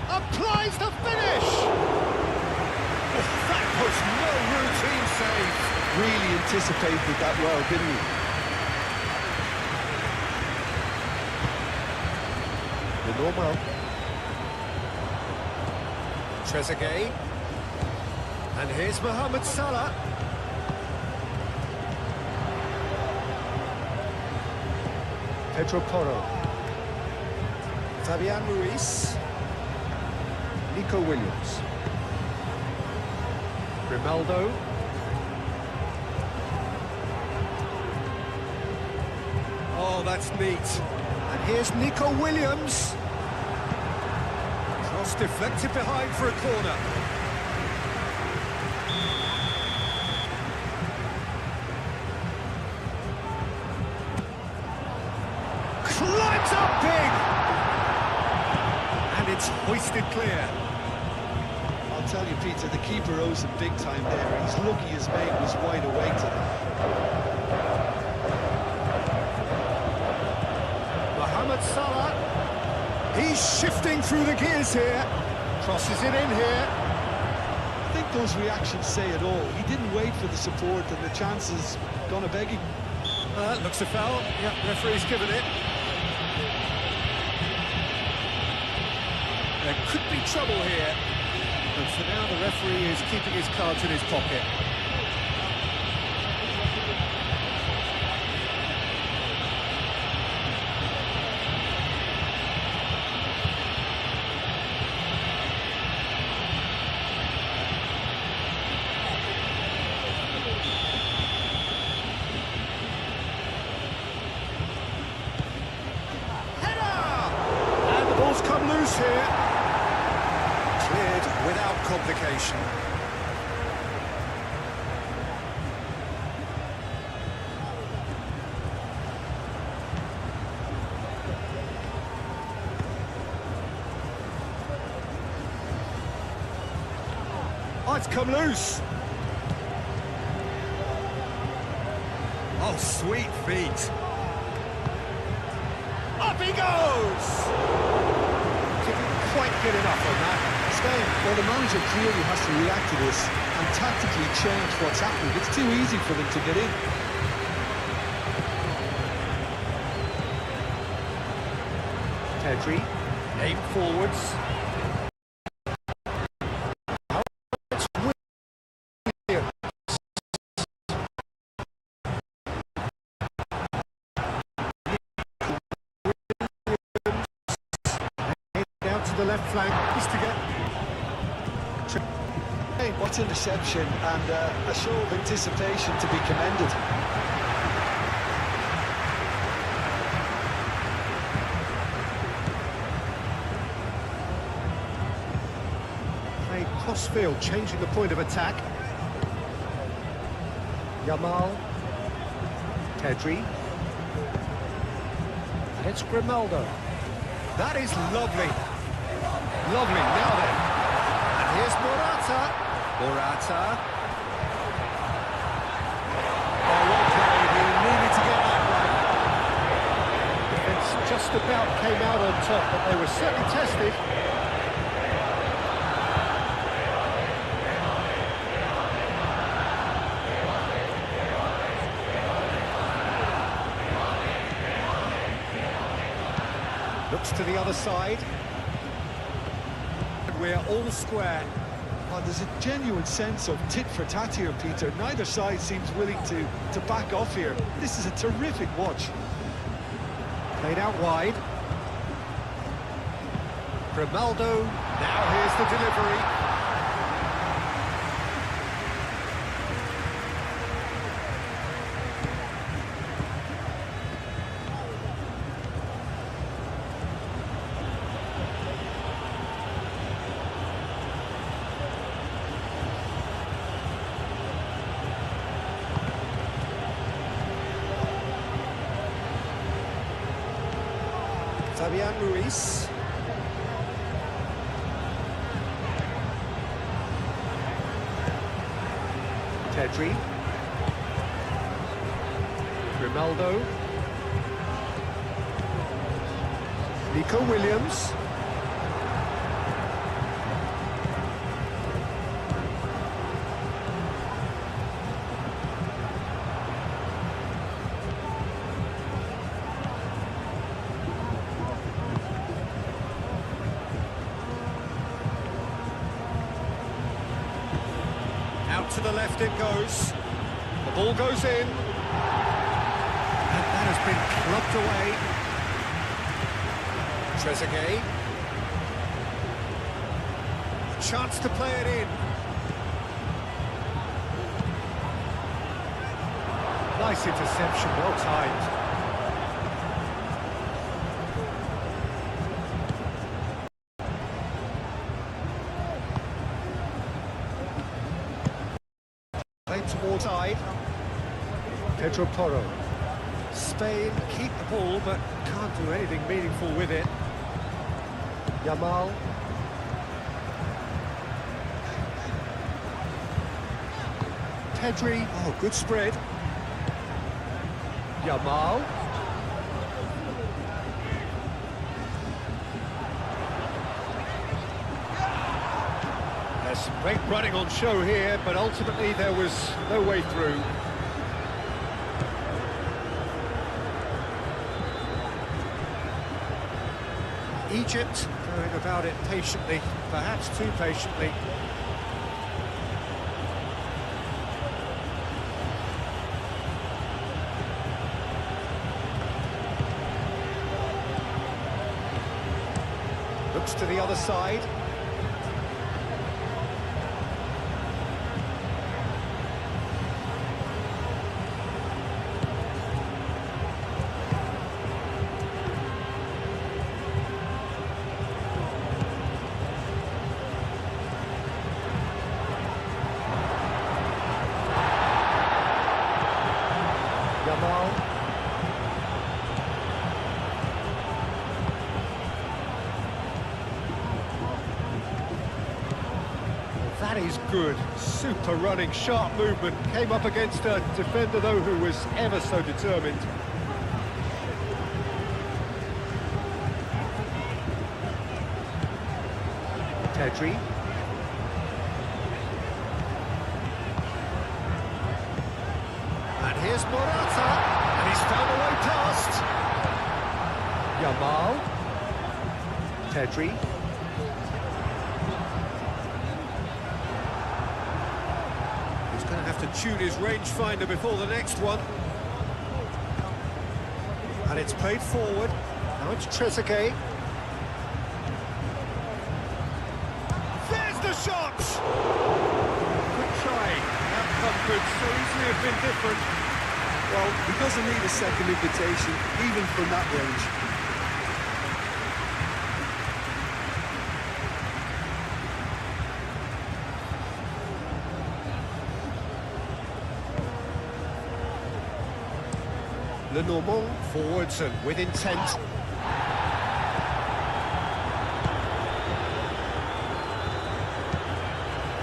Applies the finish! Oh, that was no routine save. Really anticipated that well, didn't he? The normal. Trezeguet. And here's Mohamed Salah. Pedro Porro. Fabian Ruiz. Nico Williams. Grimaldo. Oh, that's neat. And here's Nico Williams. Cross deflected behind for a corner. Climbs up big! And it's hoisted clear. I'll tell you, Peter, the keeper owes him big time there. He's lucky his mate was wide awake to them. Mohamed Salah. He's shifting through the gears here. Crosses it in here. I think those reactions say it all. He didn't wait for the support and the chances gone a-begging. Looks a foul. Yep, referee's given it. There could be trouble here. And for now, the referee is keeping his cards in his pocket. Come loose here. Cleared without complication. Oh, it's come loose. Oh, sweet feet. Up he goes! Quite good enough on that. Spain, well, the manager clearly has to react to this and tactically change what's happening. It's too easy for them to get in. Pedri, aim forwards. The left flank is to get. Hey, what interception and a show of anticipation to be commended. Played cross-field, changing the point of attack. Yamal, Pedri, and it's Grimaldo. That is lovely. Lovely, now then. And here's Morata. Morata. Oh, well played, he needed to get that right. Defence just about came out on top, but they were certainly tested. Looks to the other side. We're all square. Well, there's a genuine sense of tit-for-tat here, Peter. Neither side seems willing to back off here. This is a terrific watch. Played out wide. Grimaldo. Now here's the delivery. Fabian Ruiz. Pedri. Grimaldo. Nico Williams. To the left it goes. The ball goes in. And that has been clubbed away. Trezeguet. Chance to play it in. Nice interception, well timed. towards side. Pedro Porro. Spain keep the ball, but can't do anything meaningful with it. Yamal. Pedri. Oh, good spread. Yamal. There's some great running on show here, but ultimately there was no way through. Egypt going about it patiently, perhaps too patiently. Looks to the other side. Yamal. That is good. Super running, sharp movement. Came up against a defender, though, who was ever so determined. Pedri. And here's Morata. And he's found a way past. Yamal. Pedri. Going to have to tune his rangefinder before the next one. And it's played forward. Now it's Trezeguet. There's the shot! Good try. That outcome could so easily have been different. Well, he doesn't need a second invitation, even from that range. Lenormand forwards and with intent.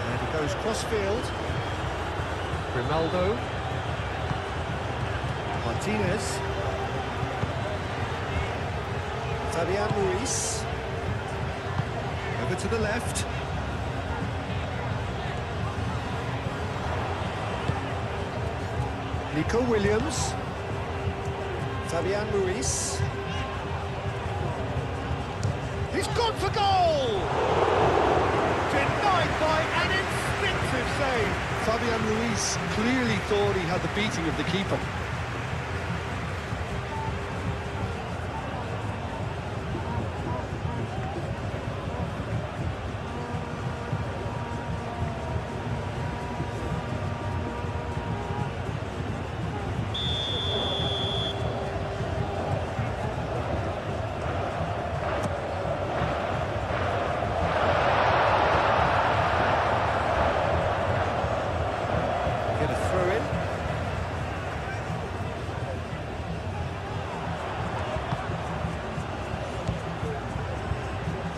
And he goes cross-field. Ronaldo. Martinez. Fabian Ruiz. Over to the left. Nico Williams. Fabian Ruiz. He's gone for goal! Denied by an instinctive save. Fabian Ruiz clearly thought he had the beating of the keeper.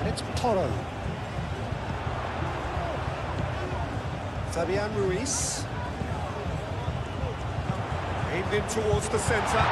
It's Porro. Fabian Ruiz. Aimed in towards the centre.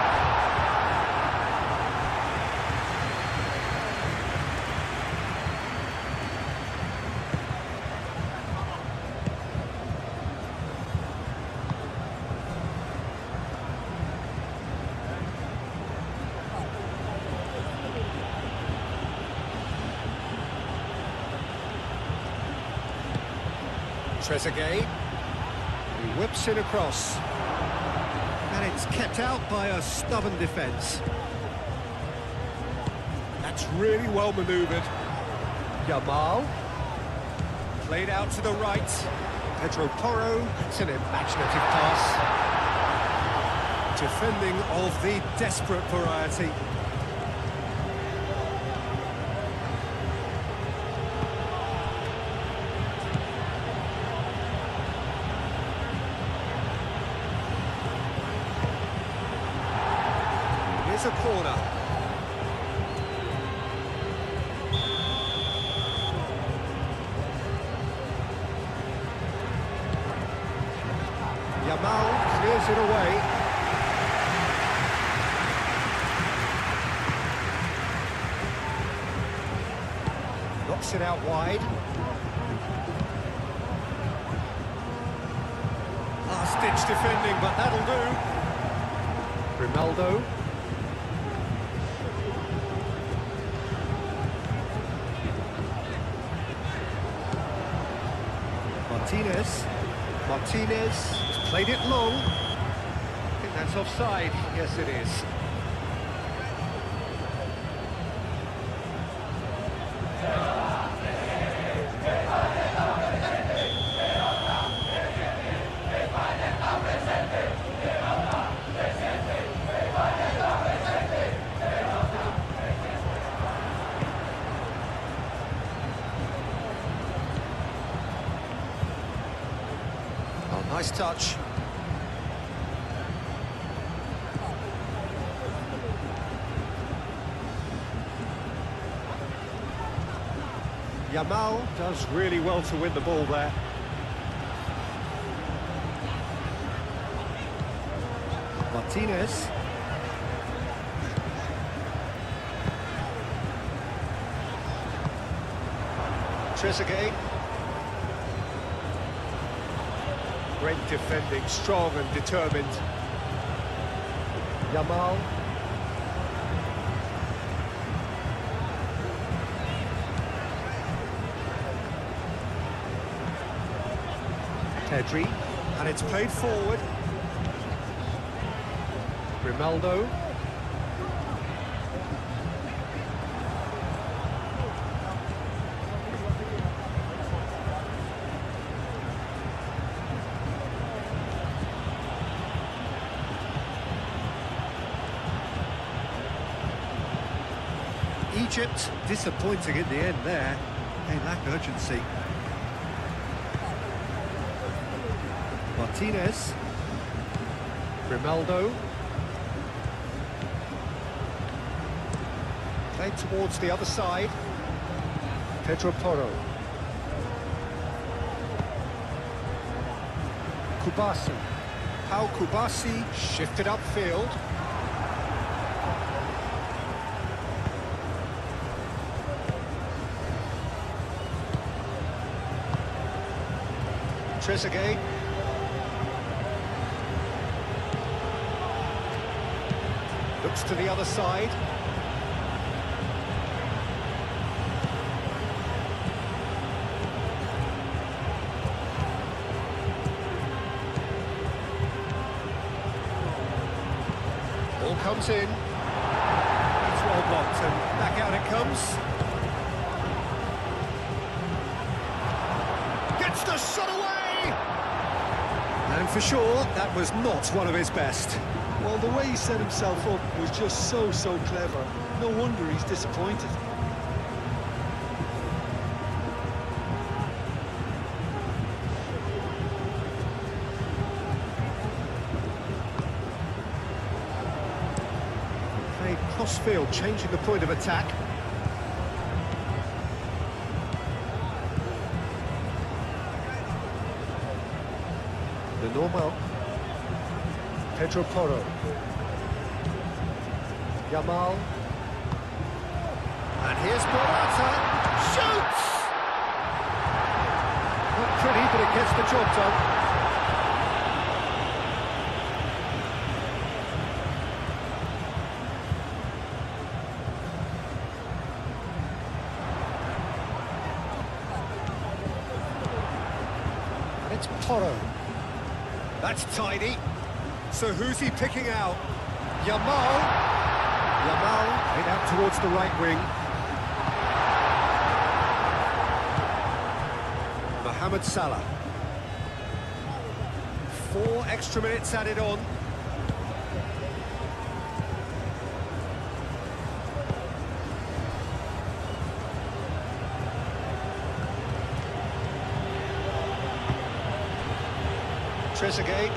Trezeguet, he whips it across, and it's kept out by a stubborn defence. That's really well manoeuvred. Yamal, played out to the right. Pedro Porro, it's an imaginative pass. Defending of the desperate variety. Here's a corner. Yamal clears it away. Knocks it out wide. Last-ditch defending, but that'll do. Ronaldo. Martinez has played it long. I think that's offside. Yes, it is. Nice touch. Yamal does really well to win the ball there. Martinez. Trezeguet. Great defending, strong and determined. Yamal. Pedri, and it's played forward. Ronaldo. Egypt disappointing in the end there. They lack urgency. Martinez. Ronaldo. Played towards the other side. Pedro Porro. Kubasi. Pau Kubasi shifted upfield. Trezeguet. Looks to the other side. Ball comes in. It's well blocked and back out it comes. Gets the shot away! And for sure, that was not one of his best. Well, the way he set himself up was just so clever. No wonder he's disappointed. Played cross-field, changing the point of attack. The normal. Pedro Porro. Yamal. And here's Morata. Shoots! Not pretty, but it gets the job done. And it's Porro. That's tidy. So who's he picking out? Yamal. Yamal head out towards the right wing. Mohamed Salah. 4 extra minutes added on. Trezeguet.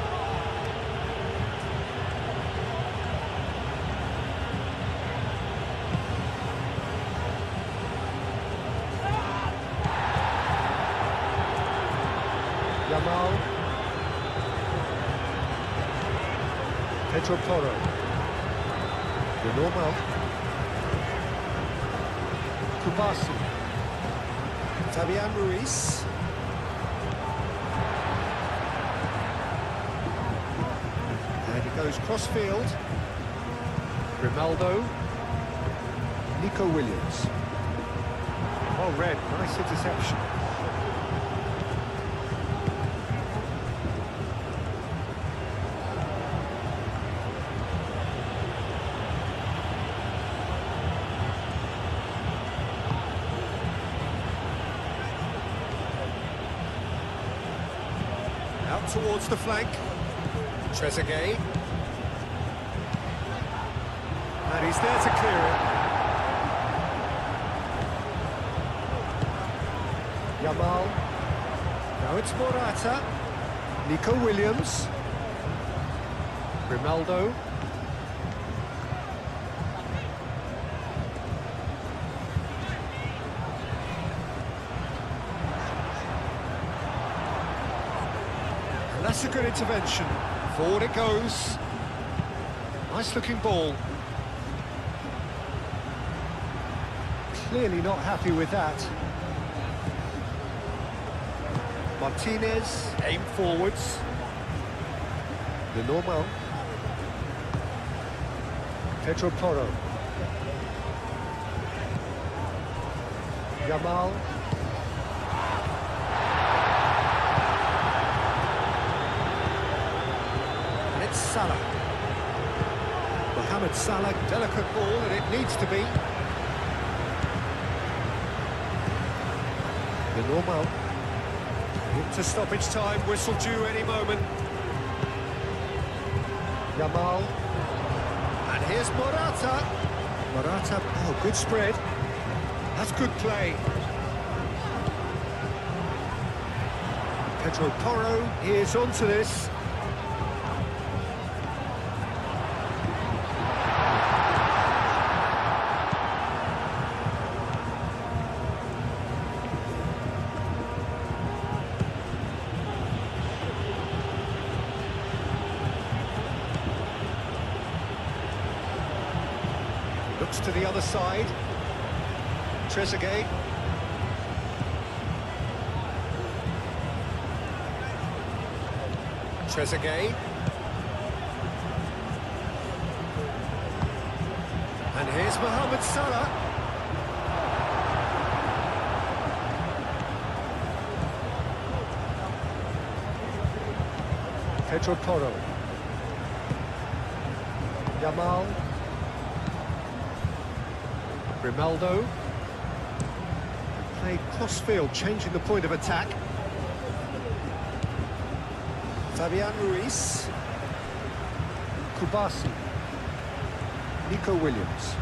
Yamal. Pedro Porro. Normal. Kubasi. Fabian Ruiz. And he goes cross-field. Grimaldo. Nico Williams. Well read, nice interception. Out towards the flank. Trezeguet. And he's there to clear it. Yamal. Now it's Morata. Nico Williams. Grimaldo. And that's a good intervention. Forward it goes. Nice looking ball. Clearly not happy with that. Martinez, aim forwards. The normal. Pedro Porro. Yamal. And it's Salah. Mohamed Salah, delicate ball, and it needs to be. The normal. Into stoppage time, whistle due any moment. Yamal. And here's Morata. Morata, oh, good spread. That's good play. Pedro Porro is onto this. Looks to the other side. Trezeguet. Trezeguet. And here's Mohamed Salah. Pedro Porro. Yamal. Grimaldo. Played cross-field, changing the point of attack. Fabian Ruiz. Kubasi. Nico Williams.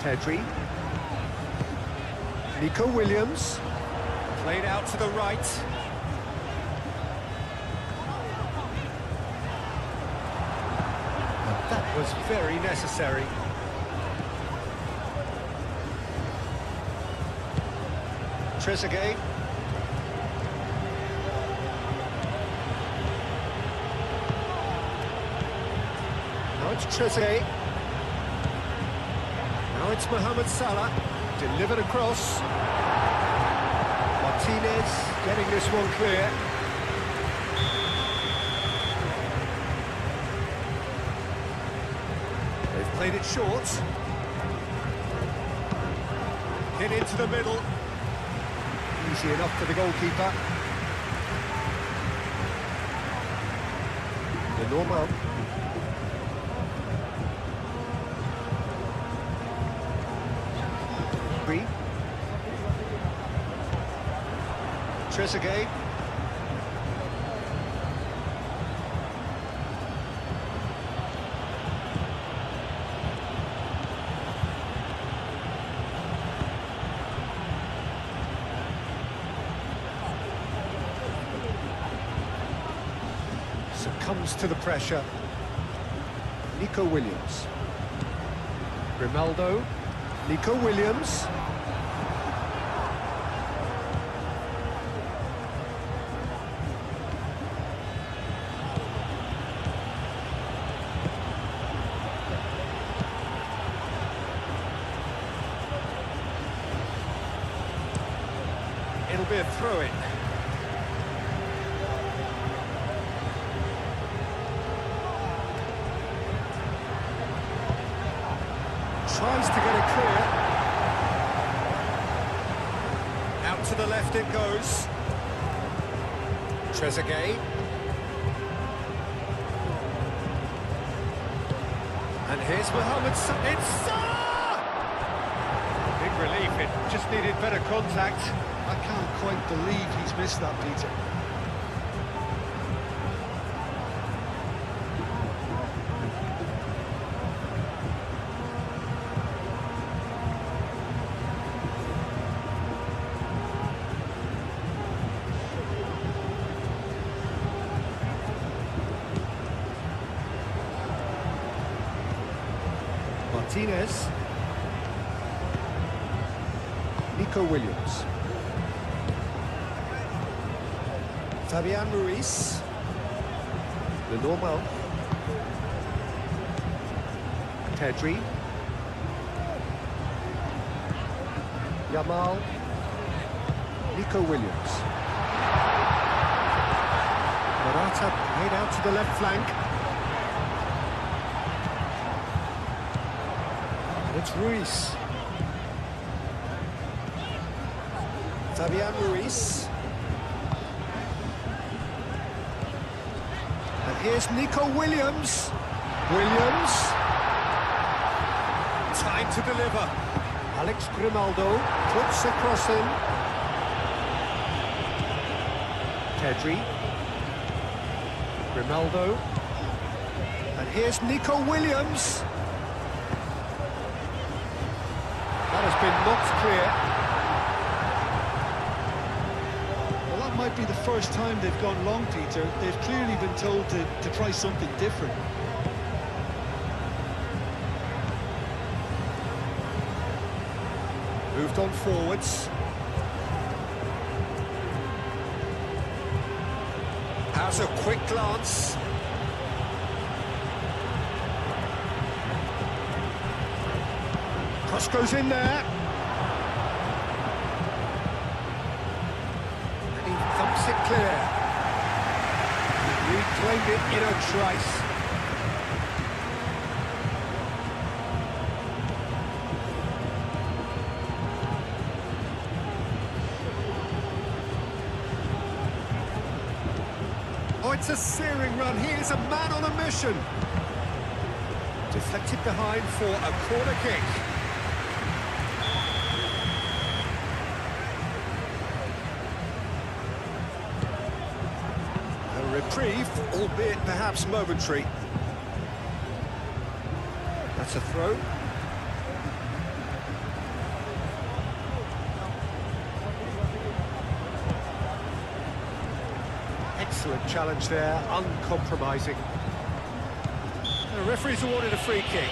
Pedri. Nico Williams. Played out to the right. And that was very necessary. Trezeguet. Now it's Trezeguet. Now it's Mohamed Salah. Delivered across. Martinez getting this one clear. They've played it short. Hit into the middle. Easy enough for the goalkeeper. The normal. Trezeguet. Succumbs to the pressure. Nico Williams. Grimaldo. Nico Williams. It'll be a throw-in. Tries to get it clear. Out to the left it goes. Trezeguet. And here's Mohamed Salah. It's Salah! Big relief, it just needed better contact. I can't quite believe he's missed that, Peter. Martinez. Nico Williams. Fabian Ruiz. Lenormand. Pedri. Yamal. Nico Williams. Morata played out to the left flank. It's Ruiz. Fabian Ruiz. And here's Nico Williams. Williams. Time to deliver. Alex Grimaldo puts a cross in. Pedri. Grimaldo. And here's Nico Williams. That has been knocked clear. Well, that might be the first time they've gone long, Peter. They've clearly been told to try something different. Moved on forwards. Has a quick glance. Cross goes in there. And he thumps it clear. Reclaimed it in a trice. Oh, it's a searing run. He is a man on a mission. Deflected behind for a corner kick. Reprieve, albeit perhaps momentary. That's a throw. Excellent challenge there, uncompromising. The referee's awarded a free kick.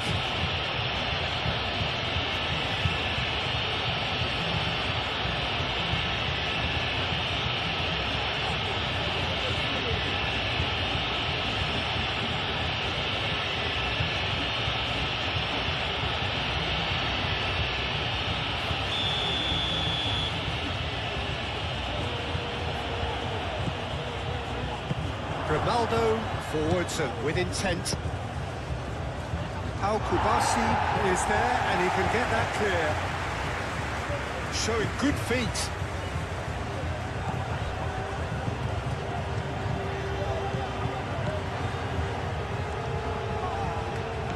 Grimaldo forwards and with intent. Al Kubasi is there and he can get that clear. Showing good feet.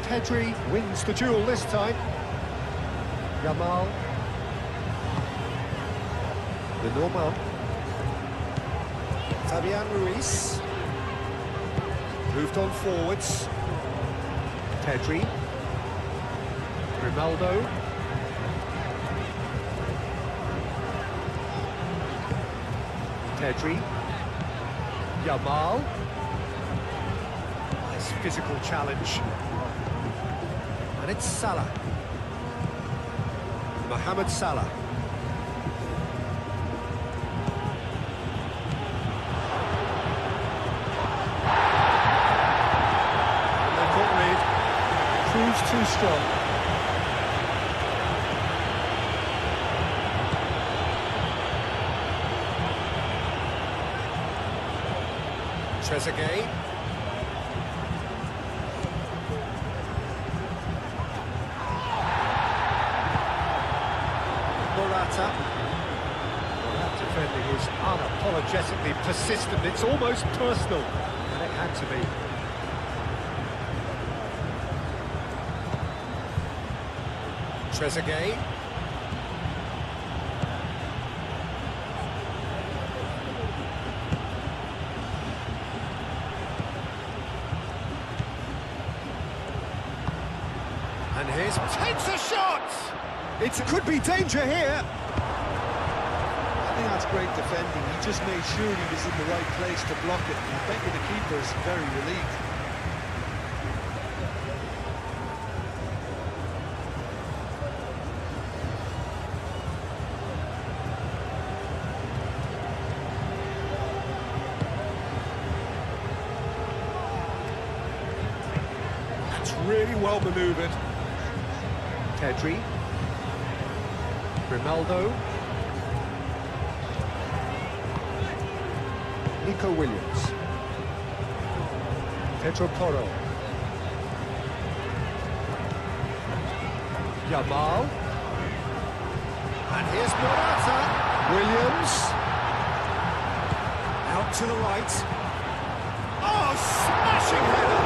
Pedri wins the duel this time. Yamal. Lenormand. Fabian Ruiz. Moved on forwards. Pedri. Grimaldo. Pedri. Yamal. Nice physical challenge. And it's Salah. Mohamed Salah. Proves too strong. Trezeguet. Morata. Well, that defending is unapologetically persistent. It's almost personal, and it had to be. Trezeguet. And here's takes a shot! It could be danger here. I think that's great defending. He just made sure he was in the right place to block it. And I bet you the keeper is very relieved. That's really well manoeuvred. Pedri. Ronaldo. Nico Williams. Pedro Porro. Yamal. And here's Morata. Williams. Out to the right. Oh, smashing header!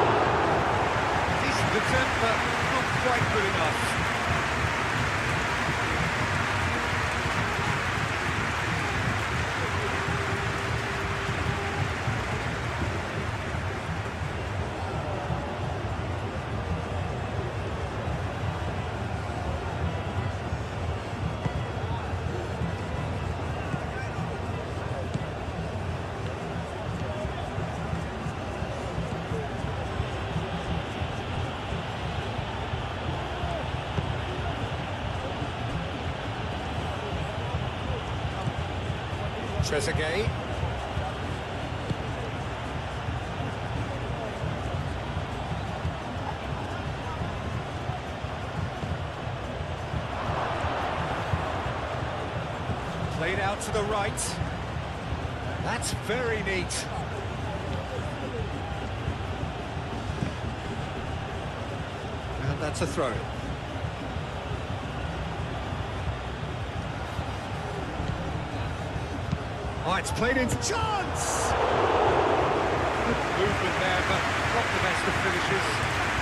Decent attempt, but not quite good enough. Trezeguet. Played out to the right. That's very neat. And that's a throw. Oh, it's played into chance! Good movement there, but not the best of finishes.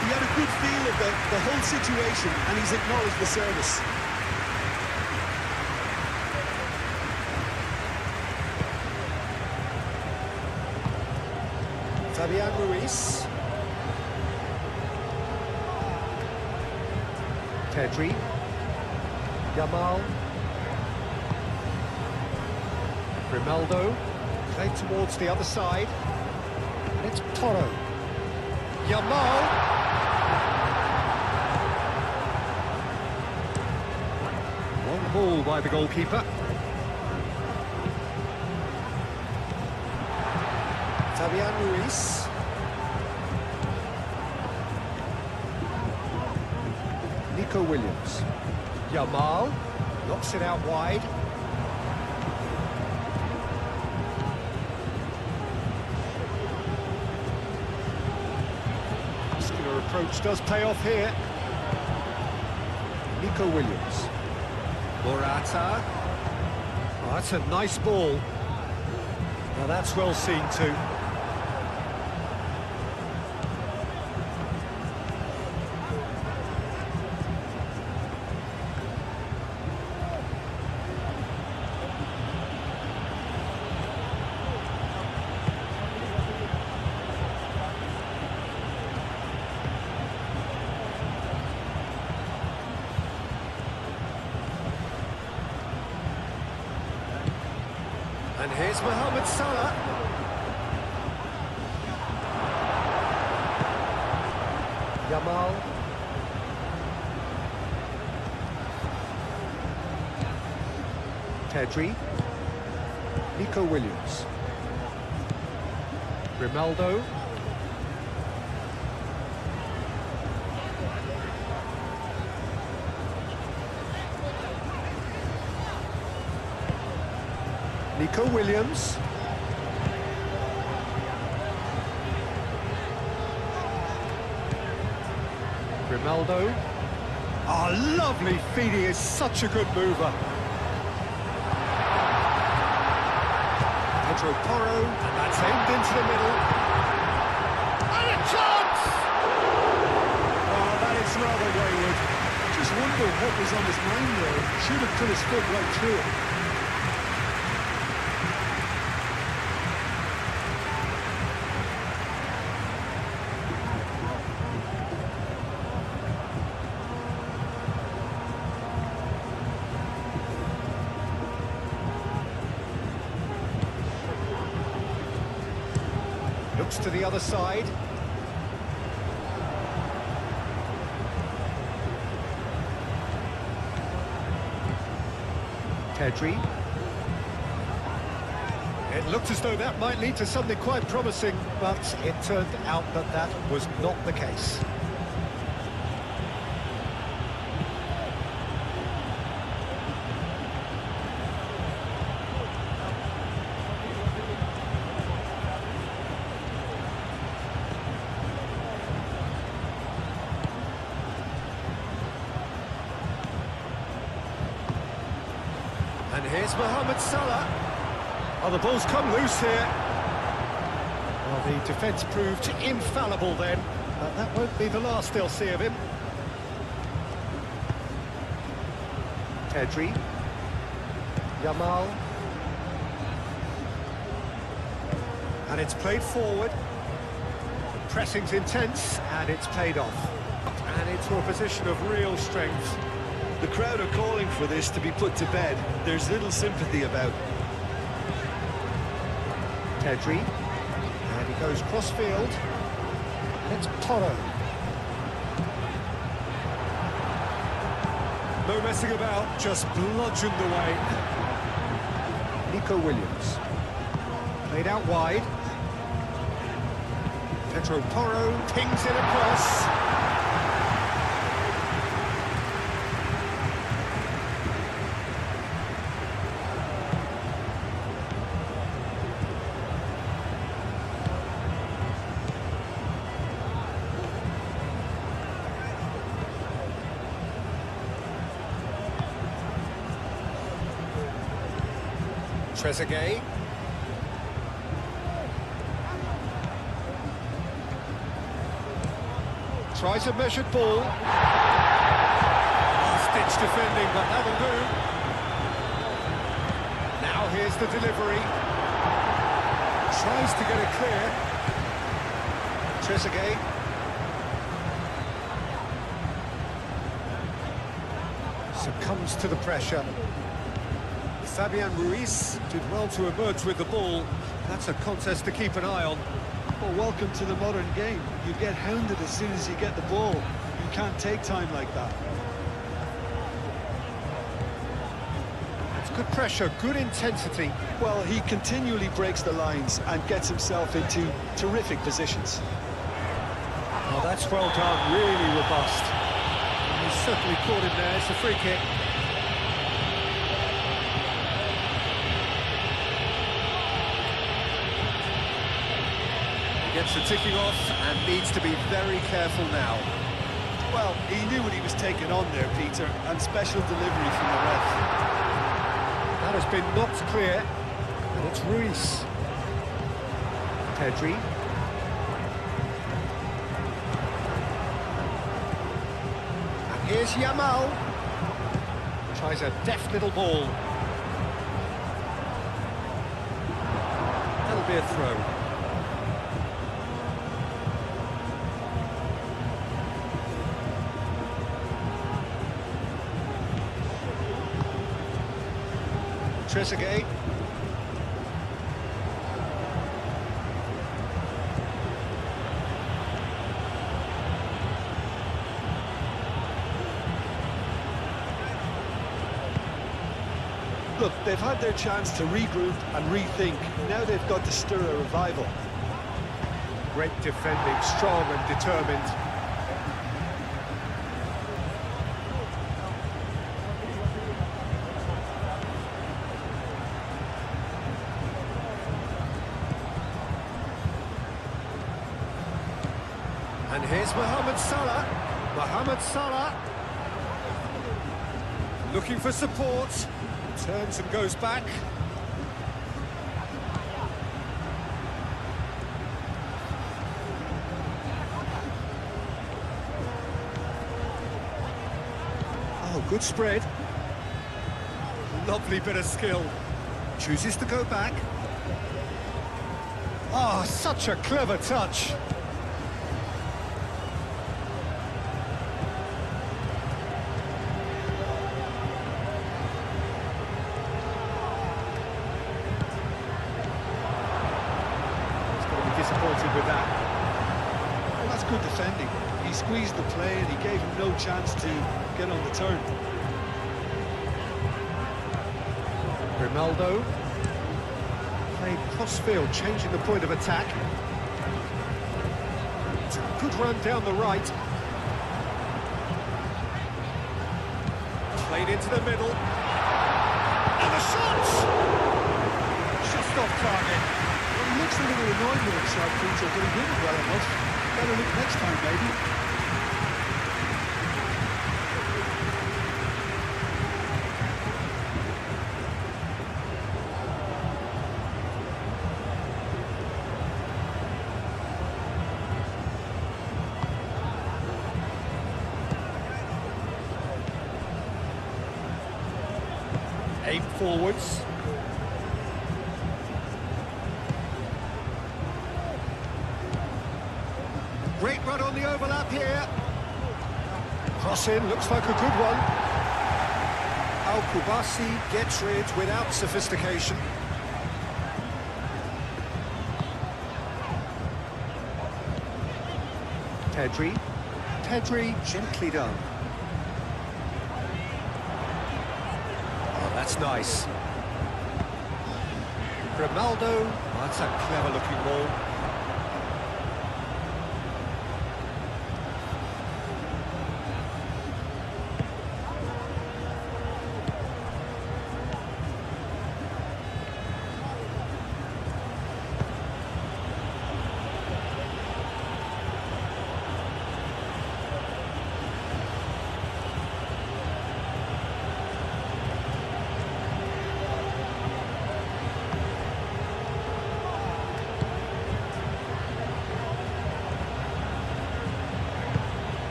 He had a good feel of the whole situation, and he's acknowledged the service. Fabian Ruiz. Pedri. Yamal. Ronaldo, played towards the other side, and it's Porro. Yamal. Long ball by the goalkeeper. Fabian Ruiz. Nico Williams. Yamal knocks it out wide. Approach does pay off here. Nico Williams. Morata. Oh, that's a nice ball. Now that's well seen too. And here's Mohamed Salah. Yamal. Pedri. Nico Williams. Ronaldo. Nico Williams. Grimaldo. Ah, lovely feed, he is such a good mover. Pedro Porro, and that's aimed into the middle. And a chance! Oh, that is rather wayward. Just wonder what was on his mind there. Should have put his foot right through it. Looks to the other side. Pedri. It looked as though that might lead to something quite promising, but it turned out that that was not the case. And here's Mohamed Salah. Oh, the ball's come loose here. Well, the defence proved infallible then, but that won't be the last they'll see of him. Pedri. Yamal. And it's played forward. The pressing's intense, and it's paid off. And into a position of real strength. The crowd are calling for this to be put to bed. There's little sympathy about. Pedri, and he goes cross-field, and it's Porro. No messing about, just bludgeoned away. Nico Williams, played out wide. Pedro Porro pings it across. Trezeguet. Tries a measured ball. Last-ditch defending, but that'll do. Now here's the delivery. Tries to get it clear. Trezeguet. Succumbs to the pressure. Fabian Ruiz did well to emerge with the ball. That's a contest to keep an eye on. Well, welcome to the modern game. You get hounded as soon as you get the ball. You can't take time like that. It's good pressure, good intensity. Well, he continually breaks the lines and gets himself into terrific positions. Oh, that's well done, really robust. And he's certainly caught him there. It's a free kick. Gets the ticking off and needs to be very careful now. Well, he knew what he was taking on there, Peter, and special delivery from the ref. That has been knocked clear, and it's Ruiz. Pedri. And here's Yamal. Tries a deft little ball. That'll be a throw. Trezeguet. Look, they've had their chance to regroup and rethink. Now they've got to stir a revival. Great defending, strong and determined. And here's Mohamed Salah. Mohamed Salah. Looking for support. Turns and goes back. Oh, good spread. Lovely bit of skill. Chooses to go back. Oh, such a clever touch. He's going to be disappointed with that. Well, that's good defending. He squeezed the play and he gave him no chance to get on the turn. Ronaldo. Played cross-field, changing the point of attack. It's a good run down the right. Played into the middle. And the shot! Just off target. Well, he looks a little annoyed with himself, Peter, but he did it well enough. Better look next time, maybe. Eight forwards. Great run on the overlap here. Cross in, looks like a good one. Al-Kubasi gets rid without sophistication. Pedri gently done. That's nice. Ronaldo, that's a clever-looking ball.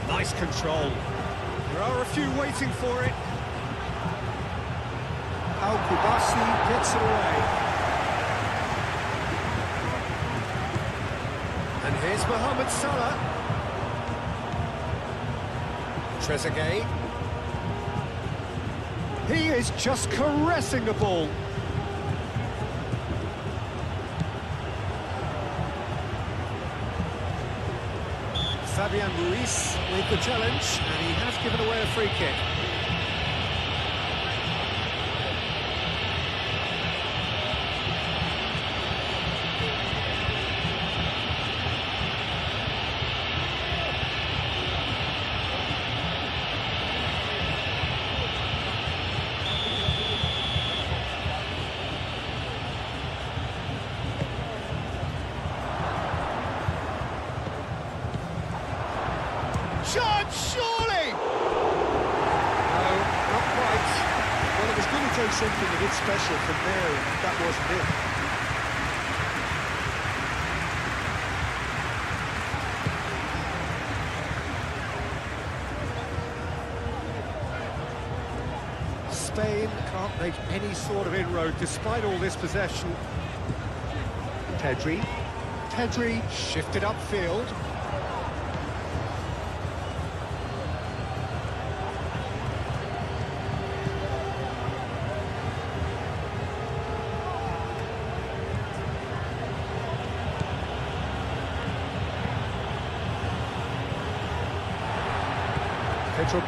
Nice control. There are a few waiting for it. Al-Kubasi gets it away. And here's Mohamed Salah. Trezeguet. He is just caressing the ball. Fabian Ruiz with the challenge, and he has given away a free kick. Shot, surely! No, not quite. Well, it was going to take something a bit special from there, and that wasn't it. Spain can't make any sort of inroad despite all this possession. Pedri shifted upfield.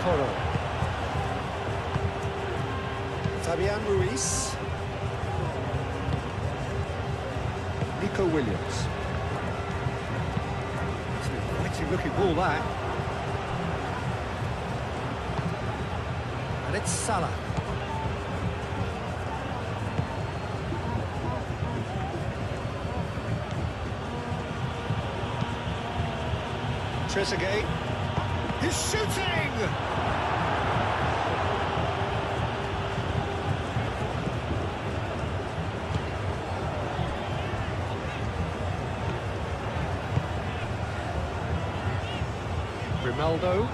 Porro. Fabian Ruiz. Nico Williams. It's an exciting looking ball, that. And it's Salah. Trezeguet. He's shooting! Ronaldo.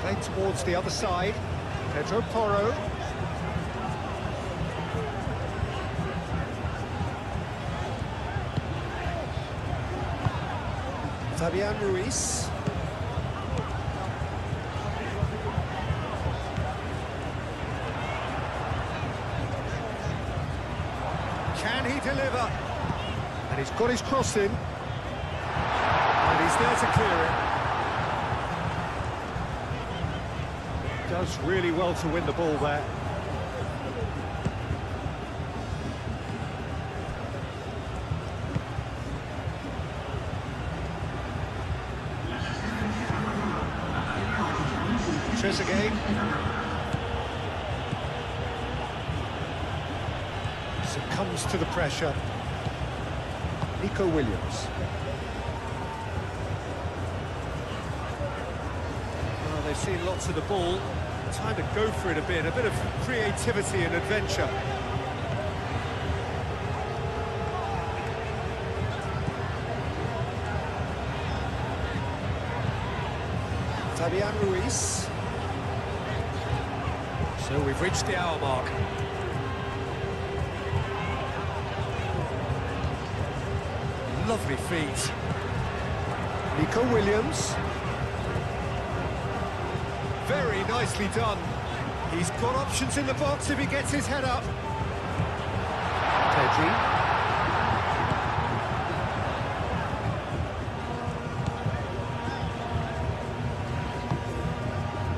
Played towards the other side. Pedro Porro. Fabian Ruiz. Can he deliver? And he's got his cross in. And he's there to clear it. Does really well to win the ball there. Trezeguet. Succumbs to the pressure. Nico Williams. Well, they've seen lots of the ball. Time to go for it a bit of creativity and adventure. Fabian Ruiz. So we've reached the hour mark. Lovely feet. Nico Williams. Very nicely done. He's got options in the box if he gets his head up. Pedri.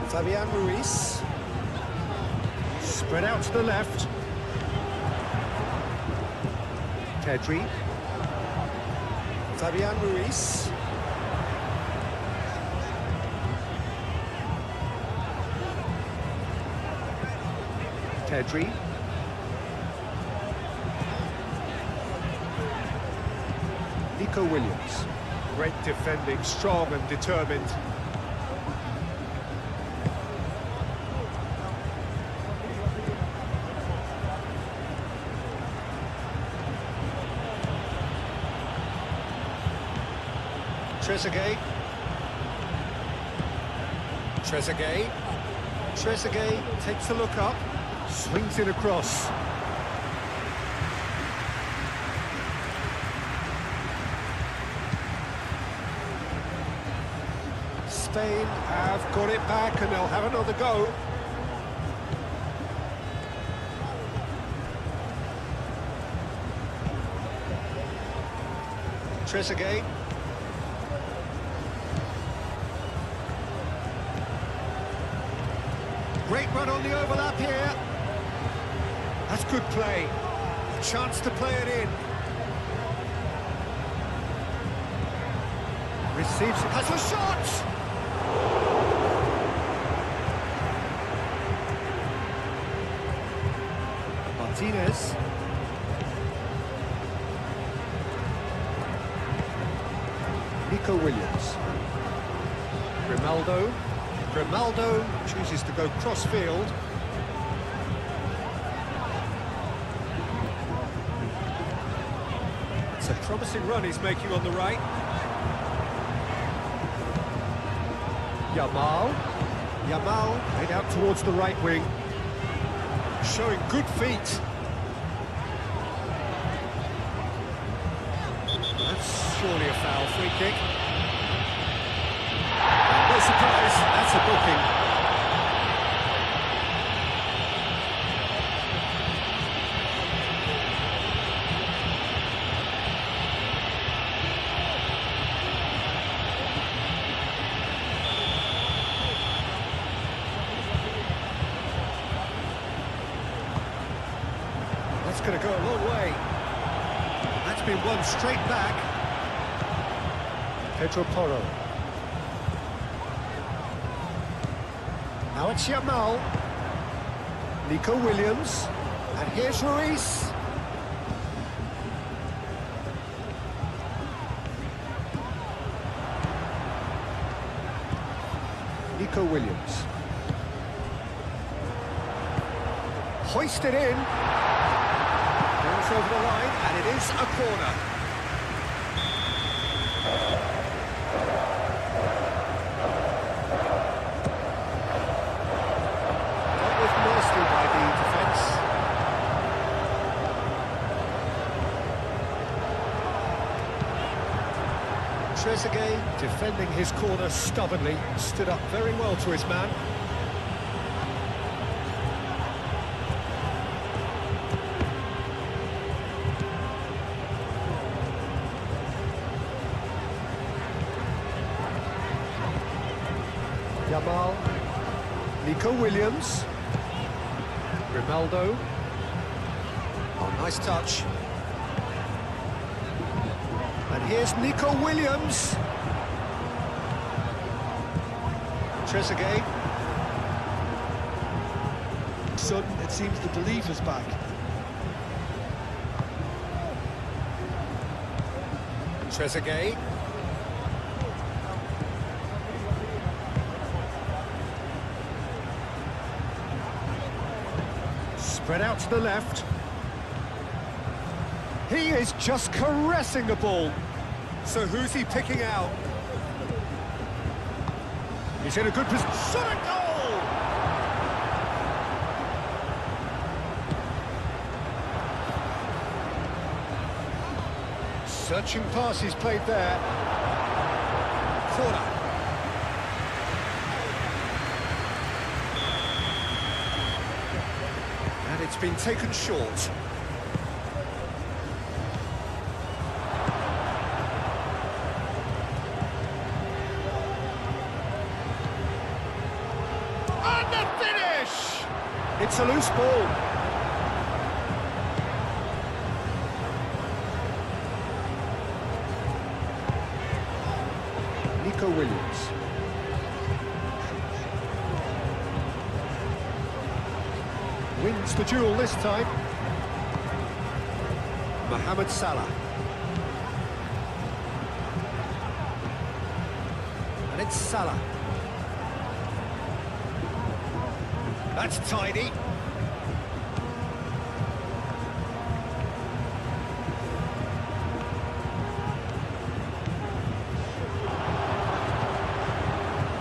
Fabian Ruiz. Spread out to the left. Pedri. Fabian Ruiz. Pedri. Nico Williams. Great defending, strong and determined. Trezeguet. Trezeguet. Trezeguet takes a look up. Swings it across. Spain have got it back and they'll have another go. Trezeguet. Great run on the overlap here. That's good play. A chance to play it in. Receives it. Has a shot! Martinez. Nico Williams. Ronaldo. Ronaldo chooses to go cross-field. It's a promising run he's making on the right. Yamal. Yamal head out towards the right wing. Showing good feet. That's surely a foul. Free kick. No surprise, that's a booking. That's going to go a long way. That's been won straight back. Pedro Porro. Now it's Yamal. Nico Williams. And here's Ruiz. Nico Williams. Hoisted in. Goes over the line, and it is a corner. That was nicely by the defence. Trezeguet, defending his corner stubbornly, stood up very well to his man. Yamal, Nico Williams, Ronaldo. Oh, nice touch. And here's Nico Williams. Trezeguet. Sudden, it seems the belief is back. Trezeguet. Spread out to the left. He is just caressing the ball. So who's he picking out? He's in a good position. Shot a goal! Searching pass he's played there. Corner. And it's been taken short. It's a loose ball. Nico Williams. Wins the duel this time. Mohamed Salah. And it's Salah. That's tidy.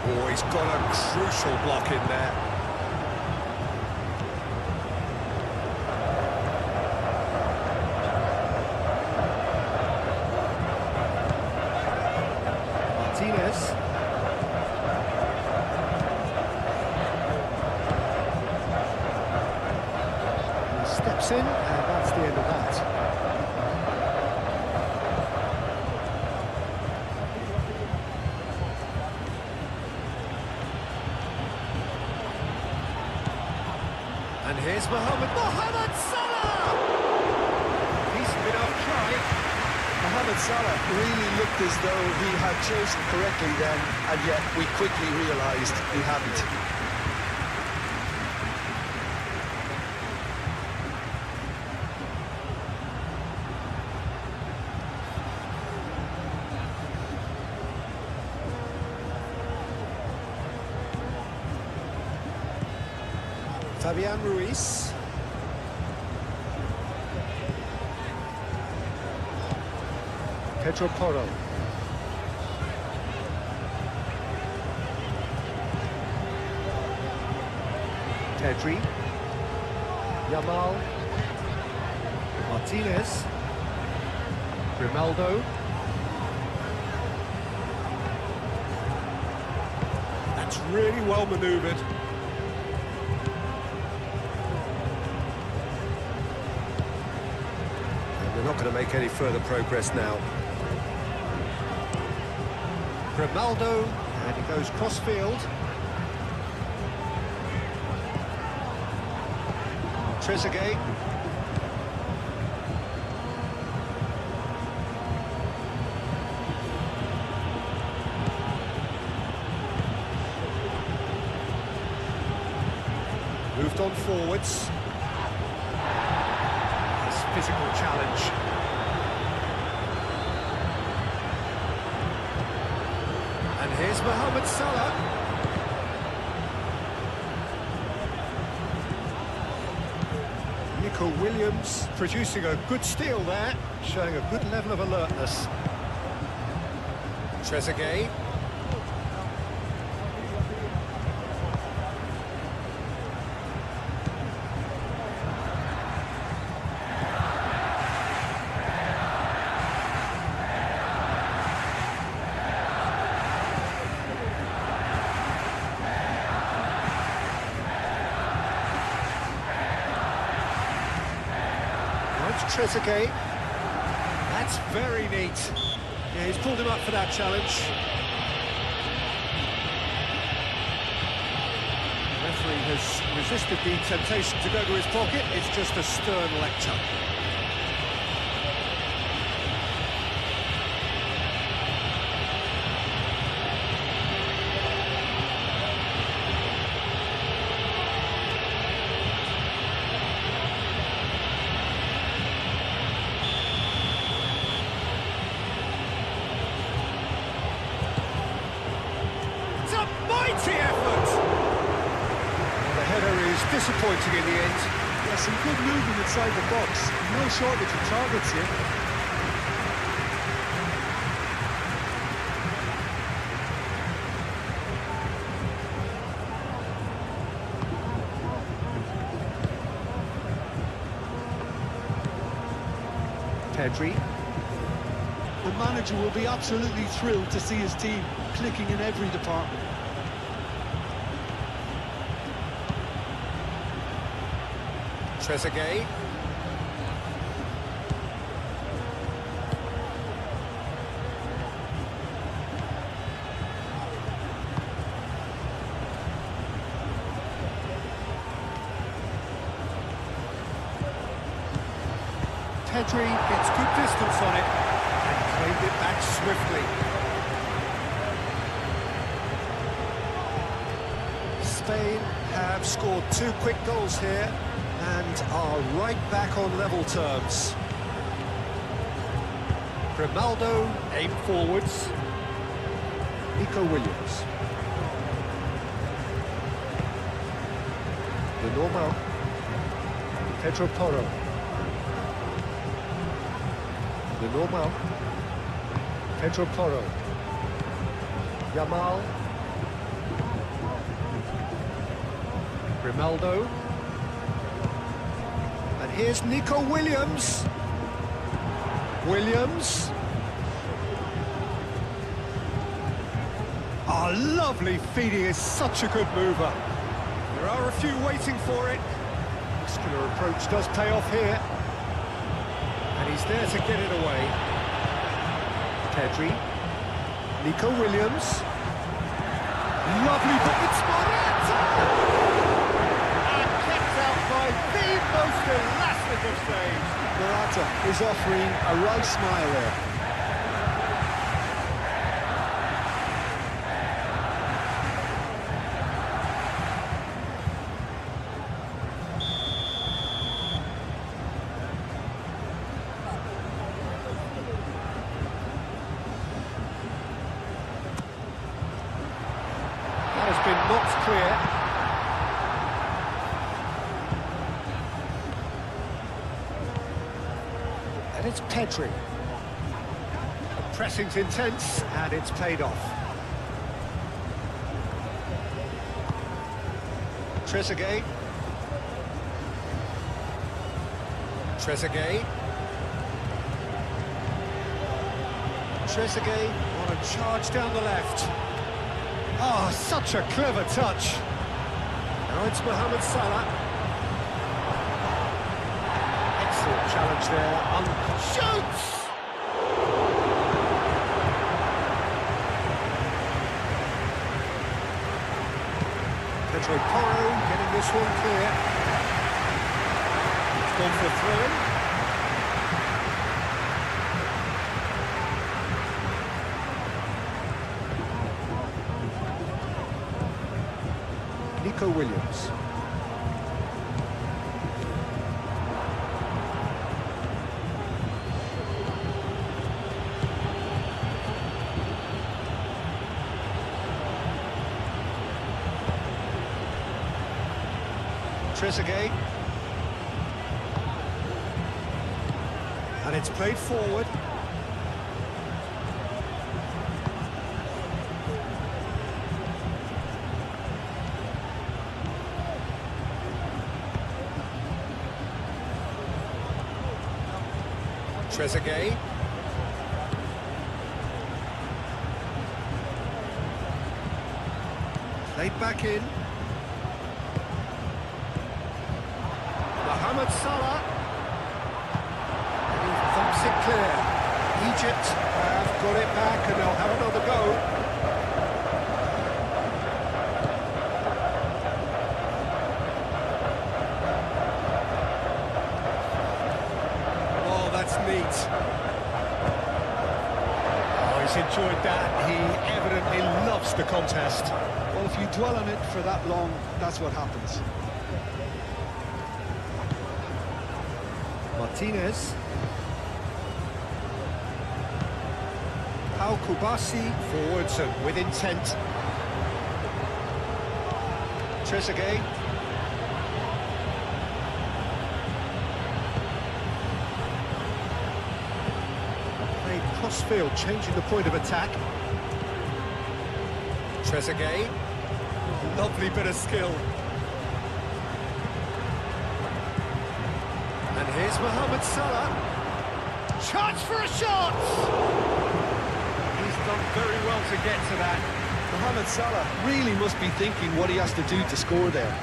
Oh, he's got a crucial block in there. Martinez. Steps in, and that's the end of that. And here's Mohamed Salah! Decent enough try. Mohamed Salah really looked as though he had chosen correctly then, and yet we quickly realised he hadn't. Fabian Ruiz. Pedro Porro. Pedri. Yamal. Martinez. Ronaldo. That's really well manoeuvred. They're not going to make any further progress now. Ronaldo, and he goes cross-field. Trezeguet. pressed on forwards. This physical challenge. And here's Mohamed Salah. Nico Williams producing a good steal there, showing a good level of alertness. Trezeguet. Trezeguet. That's very neat. Yeah, he's pulled him up for that challenge. The referee has resisted the temptation to go to his pocket. It's just a stern lecture. Disappointing in the end. Yeah, some good movement inside the box. No shortage of targets here. Pedri. The manager will be absolutely thrilled to see his team clicking in every department. Trezeguet. Pedri gets good distance on it and claimed it back swiftly. Spain have scored 2 quick goals here and are right back on level terms. Grimaldo aim forwards. Nico Williams. The normal. Pedro Porro. The normal. Pedro Porro. Yamal. Grimaldo. And here's Nico Williams. Williams. Oh, lovely feeding, is such a good mover. There are a few waiting for it. Muscular approach does pay off here. And he's there to get it away. Pedri. Nico Williams. Lovely booking spot. And kept out by the most elastic of saves. Morata is offering a right smile there. That has been knocked clear. And it's Pedri. The pressing's intense, and it's paid off. Trezeguet. Trezeguet. Trezeguet on a charge down the left. Oh, such a clever touch. Now it's Mohamed Salah. Excellent challenge there. Shoots! Pedro Porro getting this one clear. It's gone for a throw-in. Nico Williams. Trezeguet. And it's played forward. Trezeguet. Played back in. Mohamed Salah. And he thumps it clear. Egypt have got it back and they'll have another go. Oh, that's neat. Oh, he's enjoyed that. He evidently loves the contest. Well, if you dwell on it for that long, that's what happens. Martinez. Pau Kubasi forwards and with intent. Trezeguet. Played cross-field, changing the point of attack. Trezeguet. Lovely bit of skill. And here's Mohamed Salah. Chance for a shot! He's done very well to get to that. Mohamed Salah really must be thinking what he has to do to score there.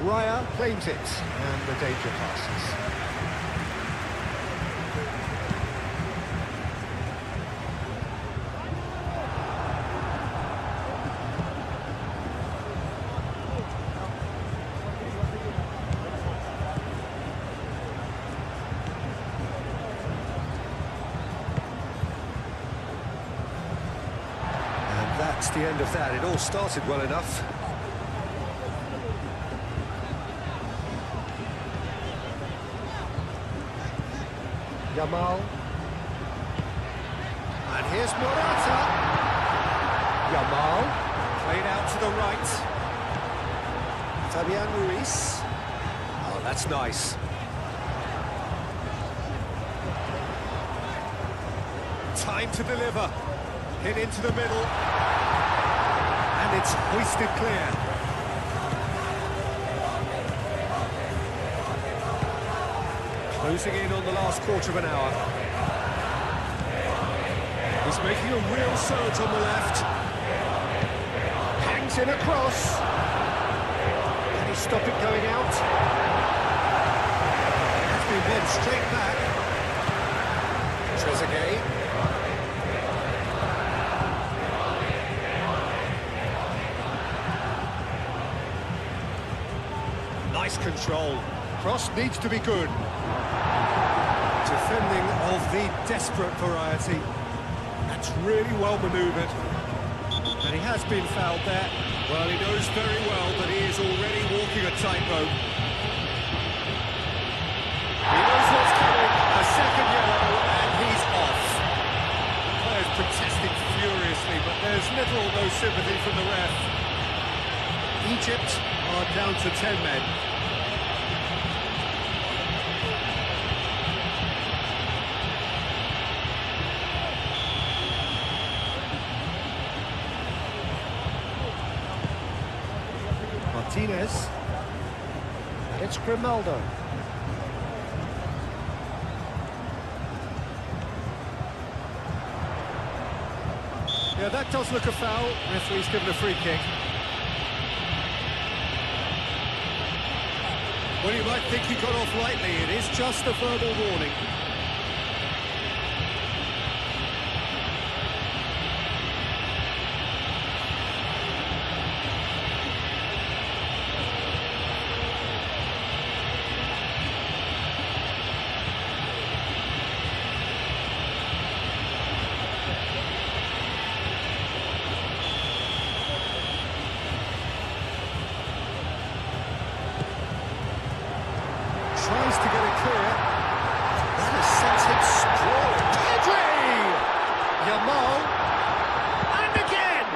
Raya claims it, and the danger passes. And that's the end of that. It all started well enough. Yamal. And here's Morata. Yamal. Played out to the right. Fabian Ruiz. Oh, that's nice. Time to deliver. Hit into the middle. And it's hoisted clear. Closing in on the last quarter of an hour. He's making a real surge on the left. Hangs in across. Can he stop it going out? That's been led straight back. Trezeguet. Nice control. Cross needs to be good. Defending of the desperate variety. That's really well manoeuvred. And he has been fouled there. Well, he knows very well that he is already walking a tightrope. He knows what's coming. A second yellow, and he's off. Players protesting furiously, but there's little or no sympathy from the ref. Egypt are down to 10 men. Martinez, and it's Grimaldo. Yeah, that does look a foul. Referee's given a free kick. Well, you might think he got off lightly. It is just a verbal warning. clear. That has sent him sprawling. Pedri! Yamal. And again!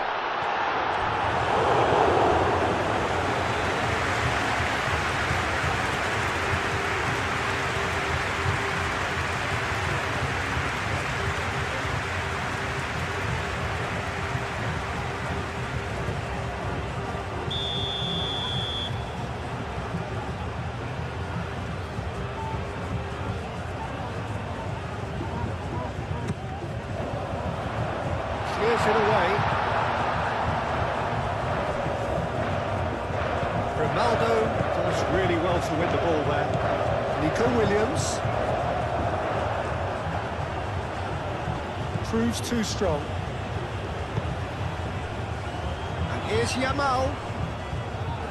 Clears it away. Ronaldo does really well to win the ball there. Nico Williams. Proves too strong. And here's Yamal.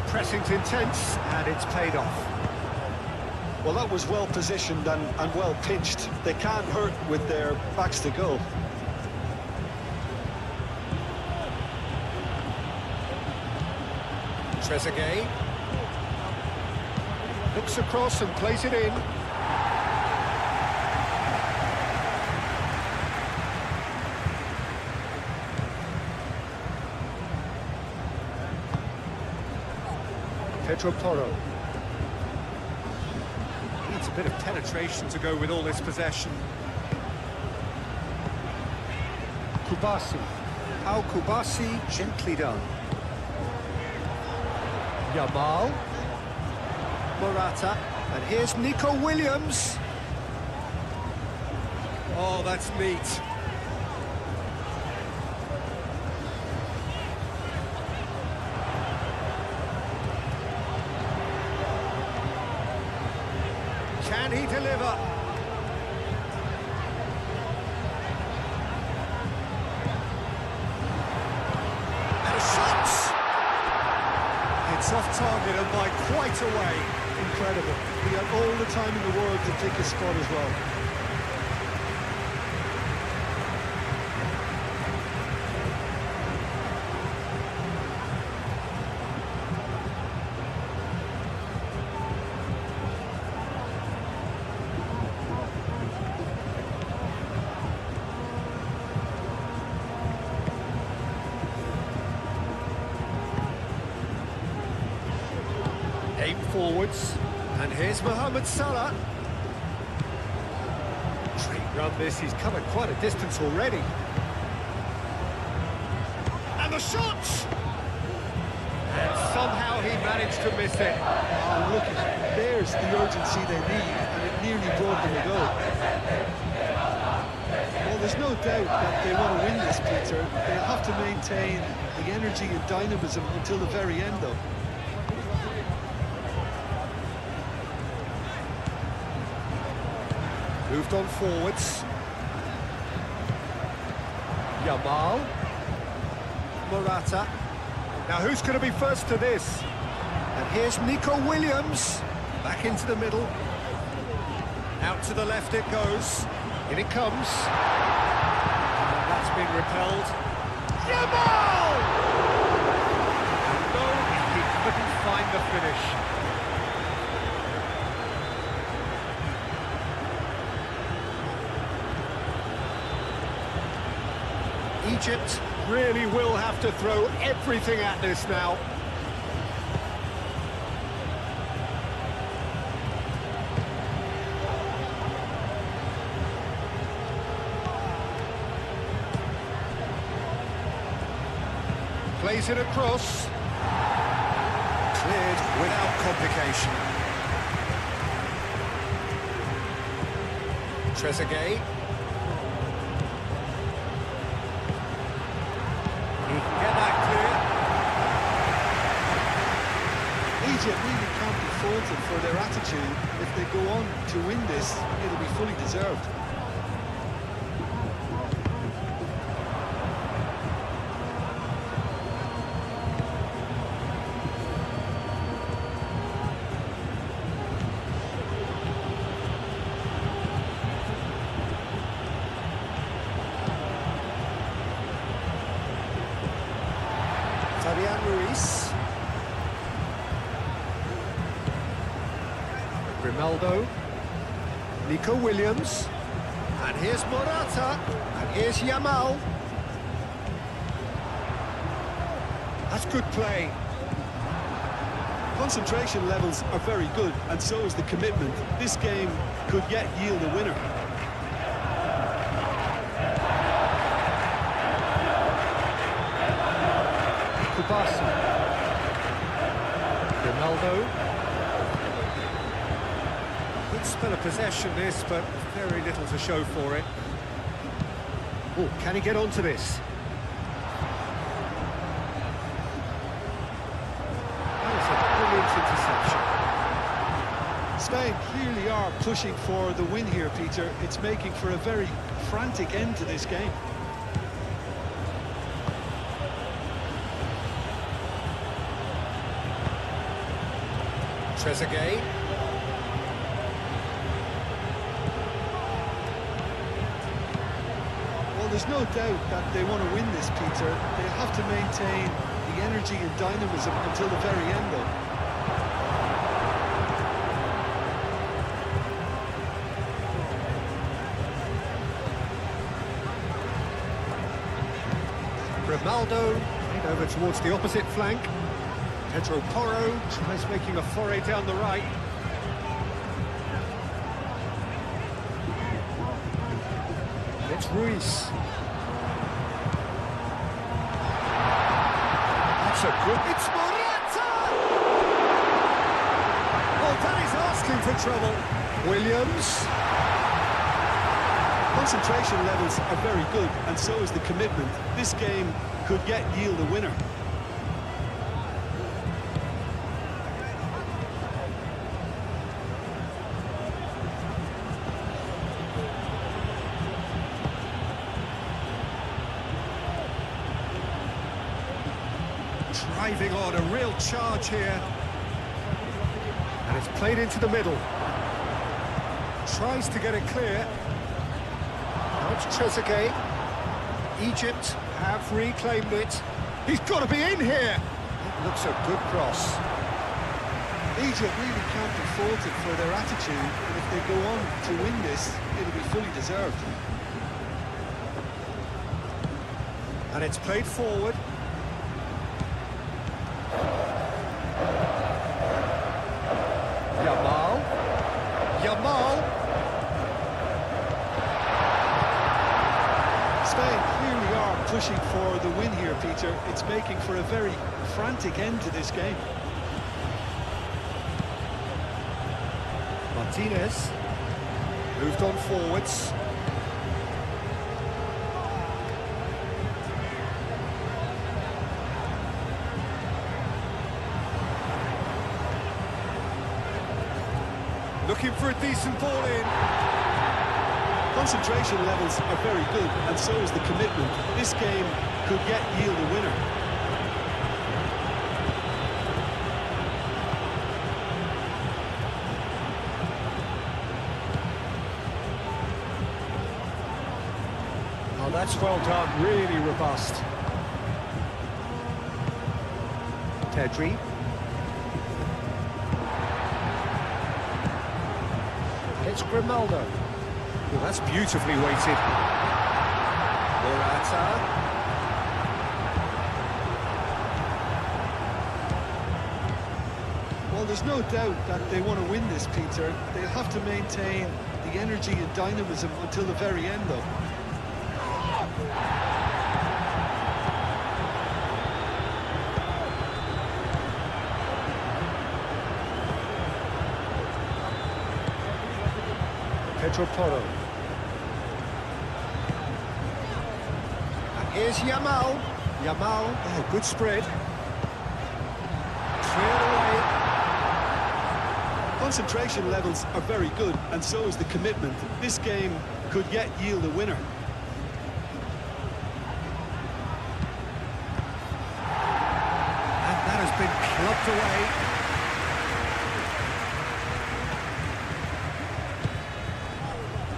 Pressing's intense, and it's paid off. Well, that was well positioned and well pitched. They can't hurt with their backs to goal. Trezeguet looks across and plays it in. Pedro Porro needs a bit of penetration to go with all this possession. Kubasi. How Kubasi, gently done. Yamal, Morata, and here's Nico Williams. Oh, that's neat. Can he deliver? And a shot! It's off target and by quite a way. Incredible. He had all the time in the world to take his spot as well. Aim forwards, and here's Mohamed Salah. Great run this, he's covered quite a distance already. And the shot! And somehow he managed to miss it. Oh, look, there's the urgency they need, and it nearly brought them a goal. Well, there's no doubt that they want to win this, Peter. They'll have to maintain the energy and dynamism until the very end, though. Moved on forwards. Yamal. Morata. Now who's going to be first to this? And here's Nico Williams. Back into the middle. Out to the left it goes. In it comes. And that's been repelled. Yamal! And no, he couldn't find the finish. Egypt really will have to throw everything at this now. Plays it across. Cleared without complication. Trezeguet. Egypt really can't be faulted for their attitude. If they go on to win this, it'll be fully deserved. Ronaldo. Nico Williams. And here's Morata. And here's Yamal. That's good play. Concentration levels are very good, and so is the commitment. This game could yet yield a winner. Kubasa. Ronaldo. Good spell of possession this, but very little to show for it. Oh, can he get onto this? That is a brilliant interception. Spain clearly are pushing for the win here, Peter. It's making for a very frantic end to this game. Trezeguet. Well, there's no doubt that they want to win this, Peter. They have to maintain the energy and dynamism until the very end, though. Ronaldo, played over towards the opposite flank. Pedro Porro tries making a foray down the right. It's Ruiz. That's a good... It's Morata! Oh, that is asking for trouble. Williams. Concentration levels are very good, and so is the commitment. This game could yet yield a winner. Driving on, a real charge here. And it's played into the middle. Tries to get it clear. Now it's Trezeguet. Egypt have reclaimed it. He's got to be in here. It looks a good cross. Egypt really can't be faulted for their attitude, and if they go on to win this, it'll be fully deserved. And it's played forward. Yamal. Spain clearly are pushing for the win here, Peter. It's making for a very frantic end to this game. Martinez moved on forwards. Looking for a decent ball in. Concentration levels are very good, and so is the commitment. This game could yet yield a winner. Oh, that's well done, really robust. Pedri. It's Grimaldo. Well, that's beautifully weighted. Morata. Well, there's no doubt that they want to win this, Peter. They'll have to maintain the energy and dynamism until the very end, though. Pedro Porro. And here's Yamal. Yamal, oh, good spread. Cleared away. Concentration levels are very good, and so is the commitment. This game could yet yield a winner. And that has been clubbed away.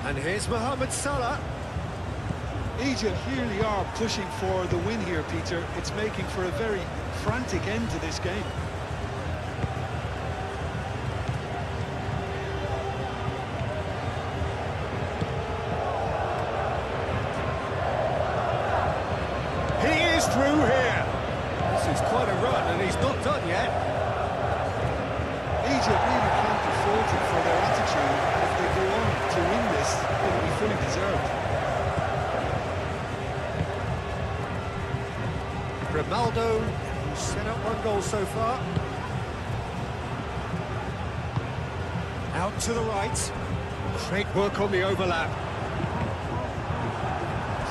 And here's Mohamed Salah. Egypt clearly are pushing for the win here, Peter. It's making for a very frantic end to this game. quite a run, and he's not done yet. Egypt really can't be faulted for their attitude. If they go on to win this, it'll be fully deserved. Grimaldo, who's set up one goal so far. Out to the right. Great work on the overlap.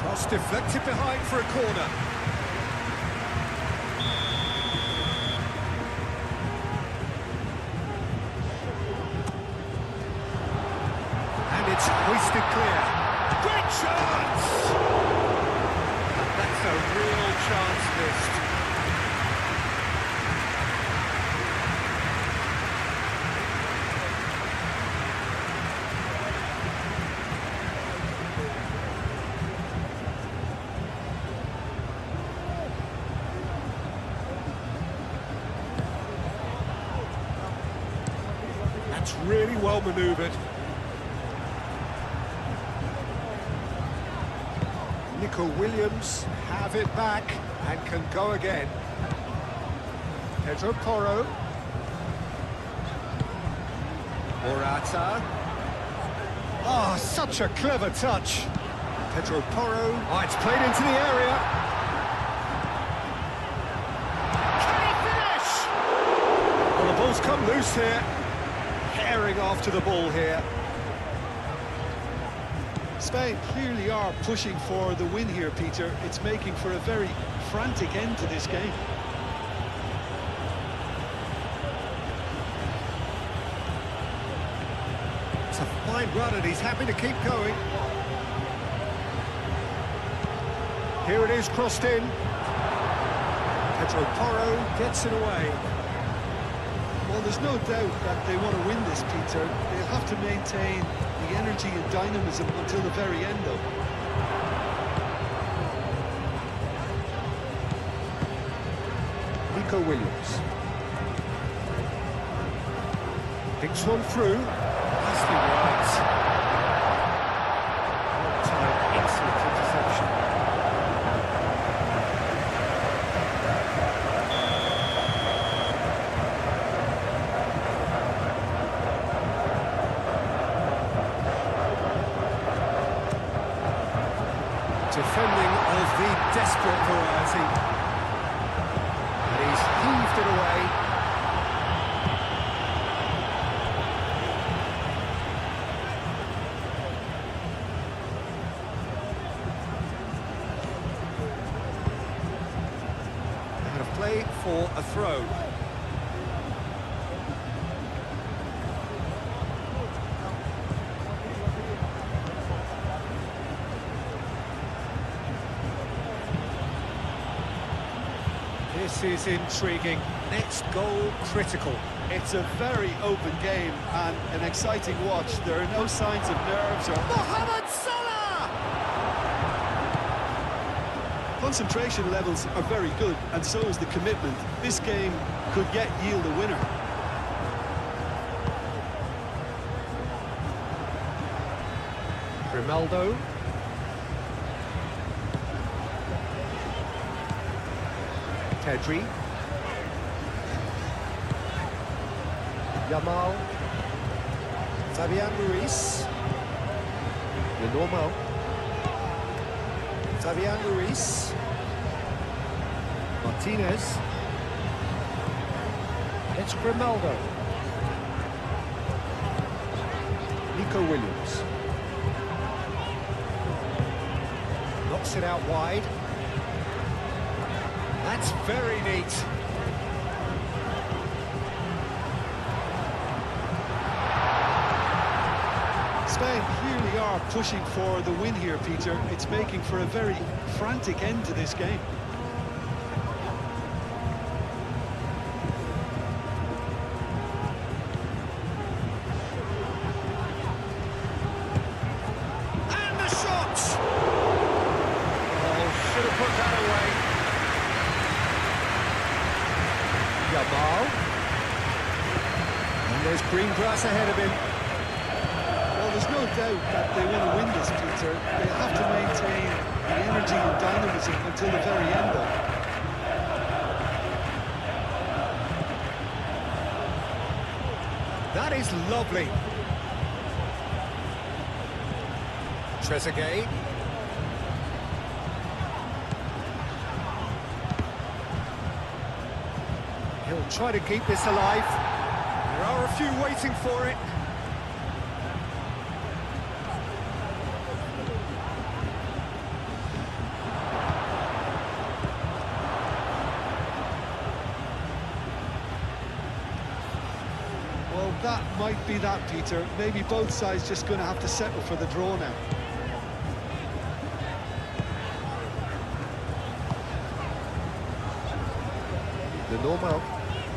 Cross deflected behind for a corner. And it's hoisted clear. Great chance! That's a real chance missed. That's really well manoeuvred. Nico Williams have it back and can go again. Pedro Porro. Morata. Oh, such a clever touch. Pedro Porro. Oh, it's played into the area. Can he finish? Well, the ball's come loose here. Herring after the ball here. Spain clearly are pushing for the win here, Peter. It's making for a very frantic end to this game. It's a fine run and he's happy to keep going. Here it is, crossed in. Pedro Porro gets it away. Well, there's no doubt that they want to win this, Peter. They'll have to maintain the energy and dynamism until the very end, though. Nico Williams. Picks one through. Nicely right. Well-timed, excellent interception. Defending of the desperate variety. And he's heaved it away. Out of play for a throw. This is intriguing. Next goal critical. It's a very open game and an exciting watch. There are no signs of nerves or... Mohamed Salah! Concentration levels are very good, and so is the commitment. This game could yet yield a winner. Grimaldo. Pedri. Yamal. Fabian Ruiz. Lenormand. Fabian Ruiz. Martinez. It's Grimaldo. Nico Williams. Knocks it out wide. That's very neat. Spain clearly are pushing for the win here, Peter. It's making for a very frantic end to this game. And the shot! Oh, should have put that away. Yamal. And there's green grass ahead of him. Well, there's no doubt that they want to win this, Peter. They have to maintain the energy and dynamism until the very end, though. That is lovely. Trezeguet. He'll try to keep this alive. There are a few waiting for it. Well, that might be that, Peter. Maybe both sides just going to have to settle for the draw now.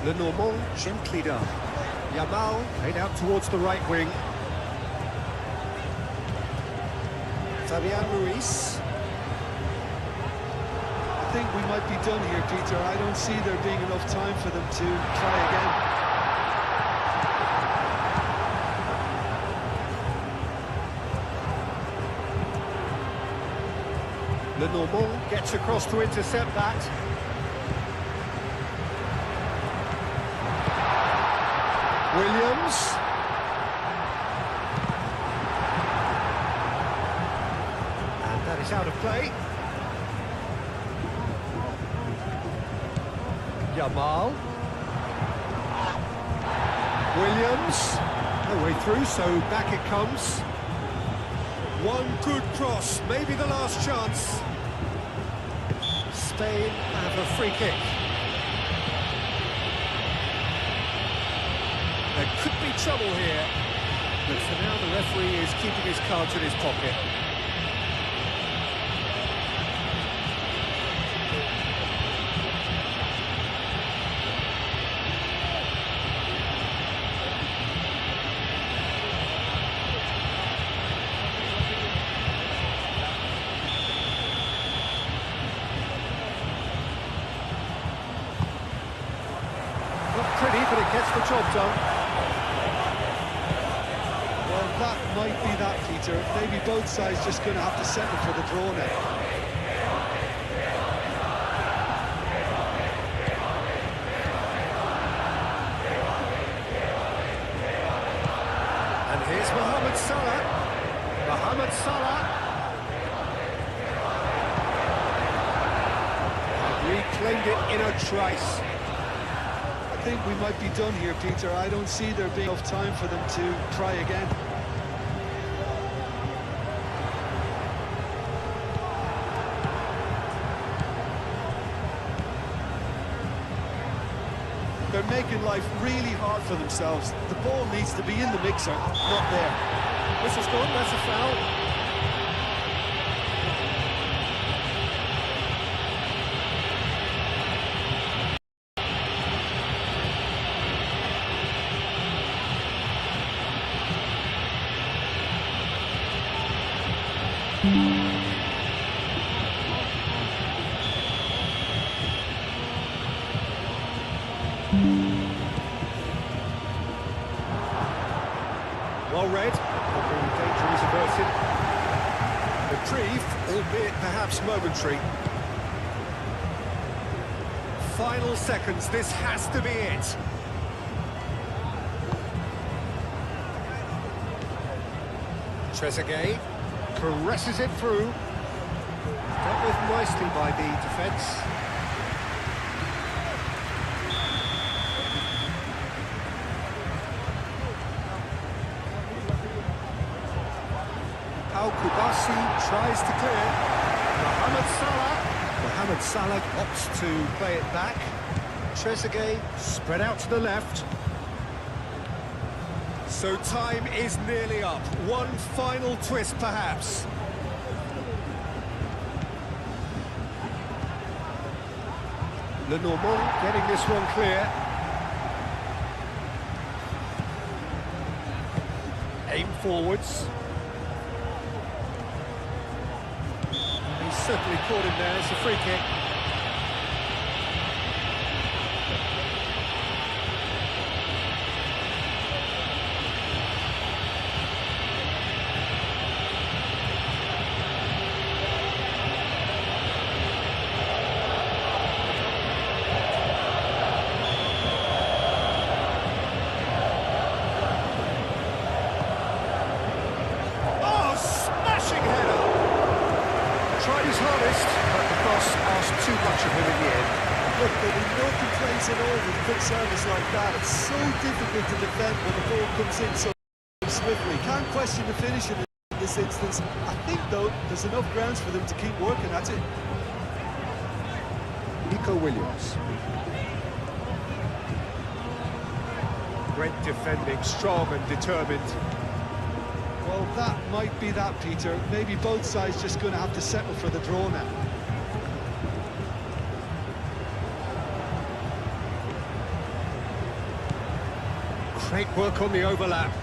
Lenormand gently done. Yamal played out towards the right wing. Fabian Ruiz. I think we might be done here, Peter. I don't see there being enough time for them to try again. Lenormand gets across to intercept that. Williams. And that is out of play. Yamal. Williams. No way through, so back it comes. One good cross, maybe the last chance. Spain have a free kick. There could be trouble here, but for now the referee is keeping his cards in his pocket. Not pretty, but it gets the job done. That might be that, Peter. Maybe both sides just going to have to settle for the draw now. And here's Mohamed Salah. Mohamed Salah. Reclaimed it in a trice. I think we might be done here, Peter. I don't see there being enough time for them to try again. They're making life really hard for themselves. The ball needs to be in the mixer, not there. Whistle's gone, that's a foul. Well read, danger is averted. Reprieve, albeit perhaps momentary. Final seconds, this has to be it. Trezeguet caresses it through. Dealt with nicely by the defence. Kubasi tries to clear. Mohamed Salah opts to play it back. Trezeguet spread out to the left. So time is nearly up. One final twist, perhaps. Lenormand getting this one clear. Aim forwards. Certainly caught him there, it's a free kick. Look, there'll be no complaints at all with quick service like that. It's so difficult to defend when the ball comes in so swiftly. Can't question the finishing in this instance. I think, though, there's enough grounds for them to keep working at it. Nico Williams. Great defending, strong and determined. Well, that might be that, Peter. Maybe both sides just going to have to settle for the draw now. Great work on the overlap.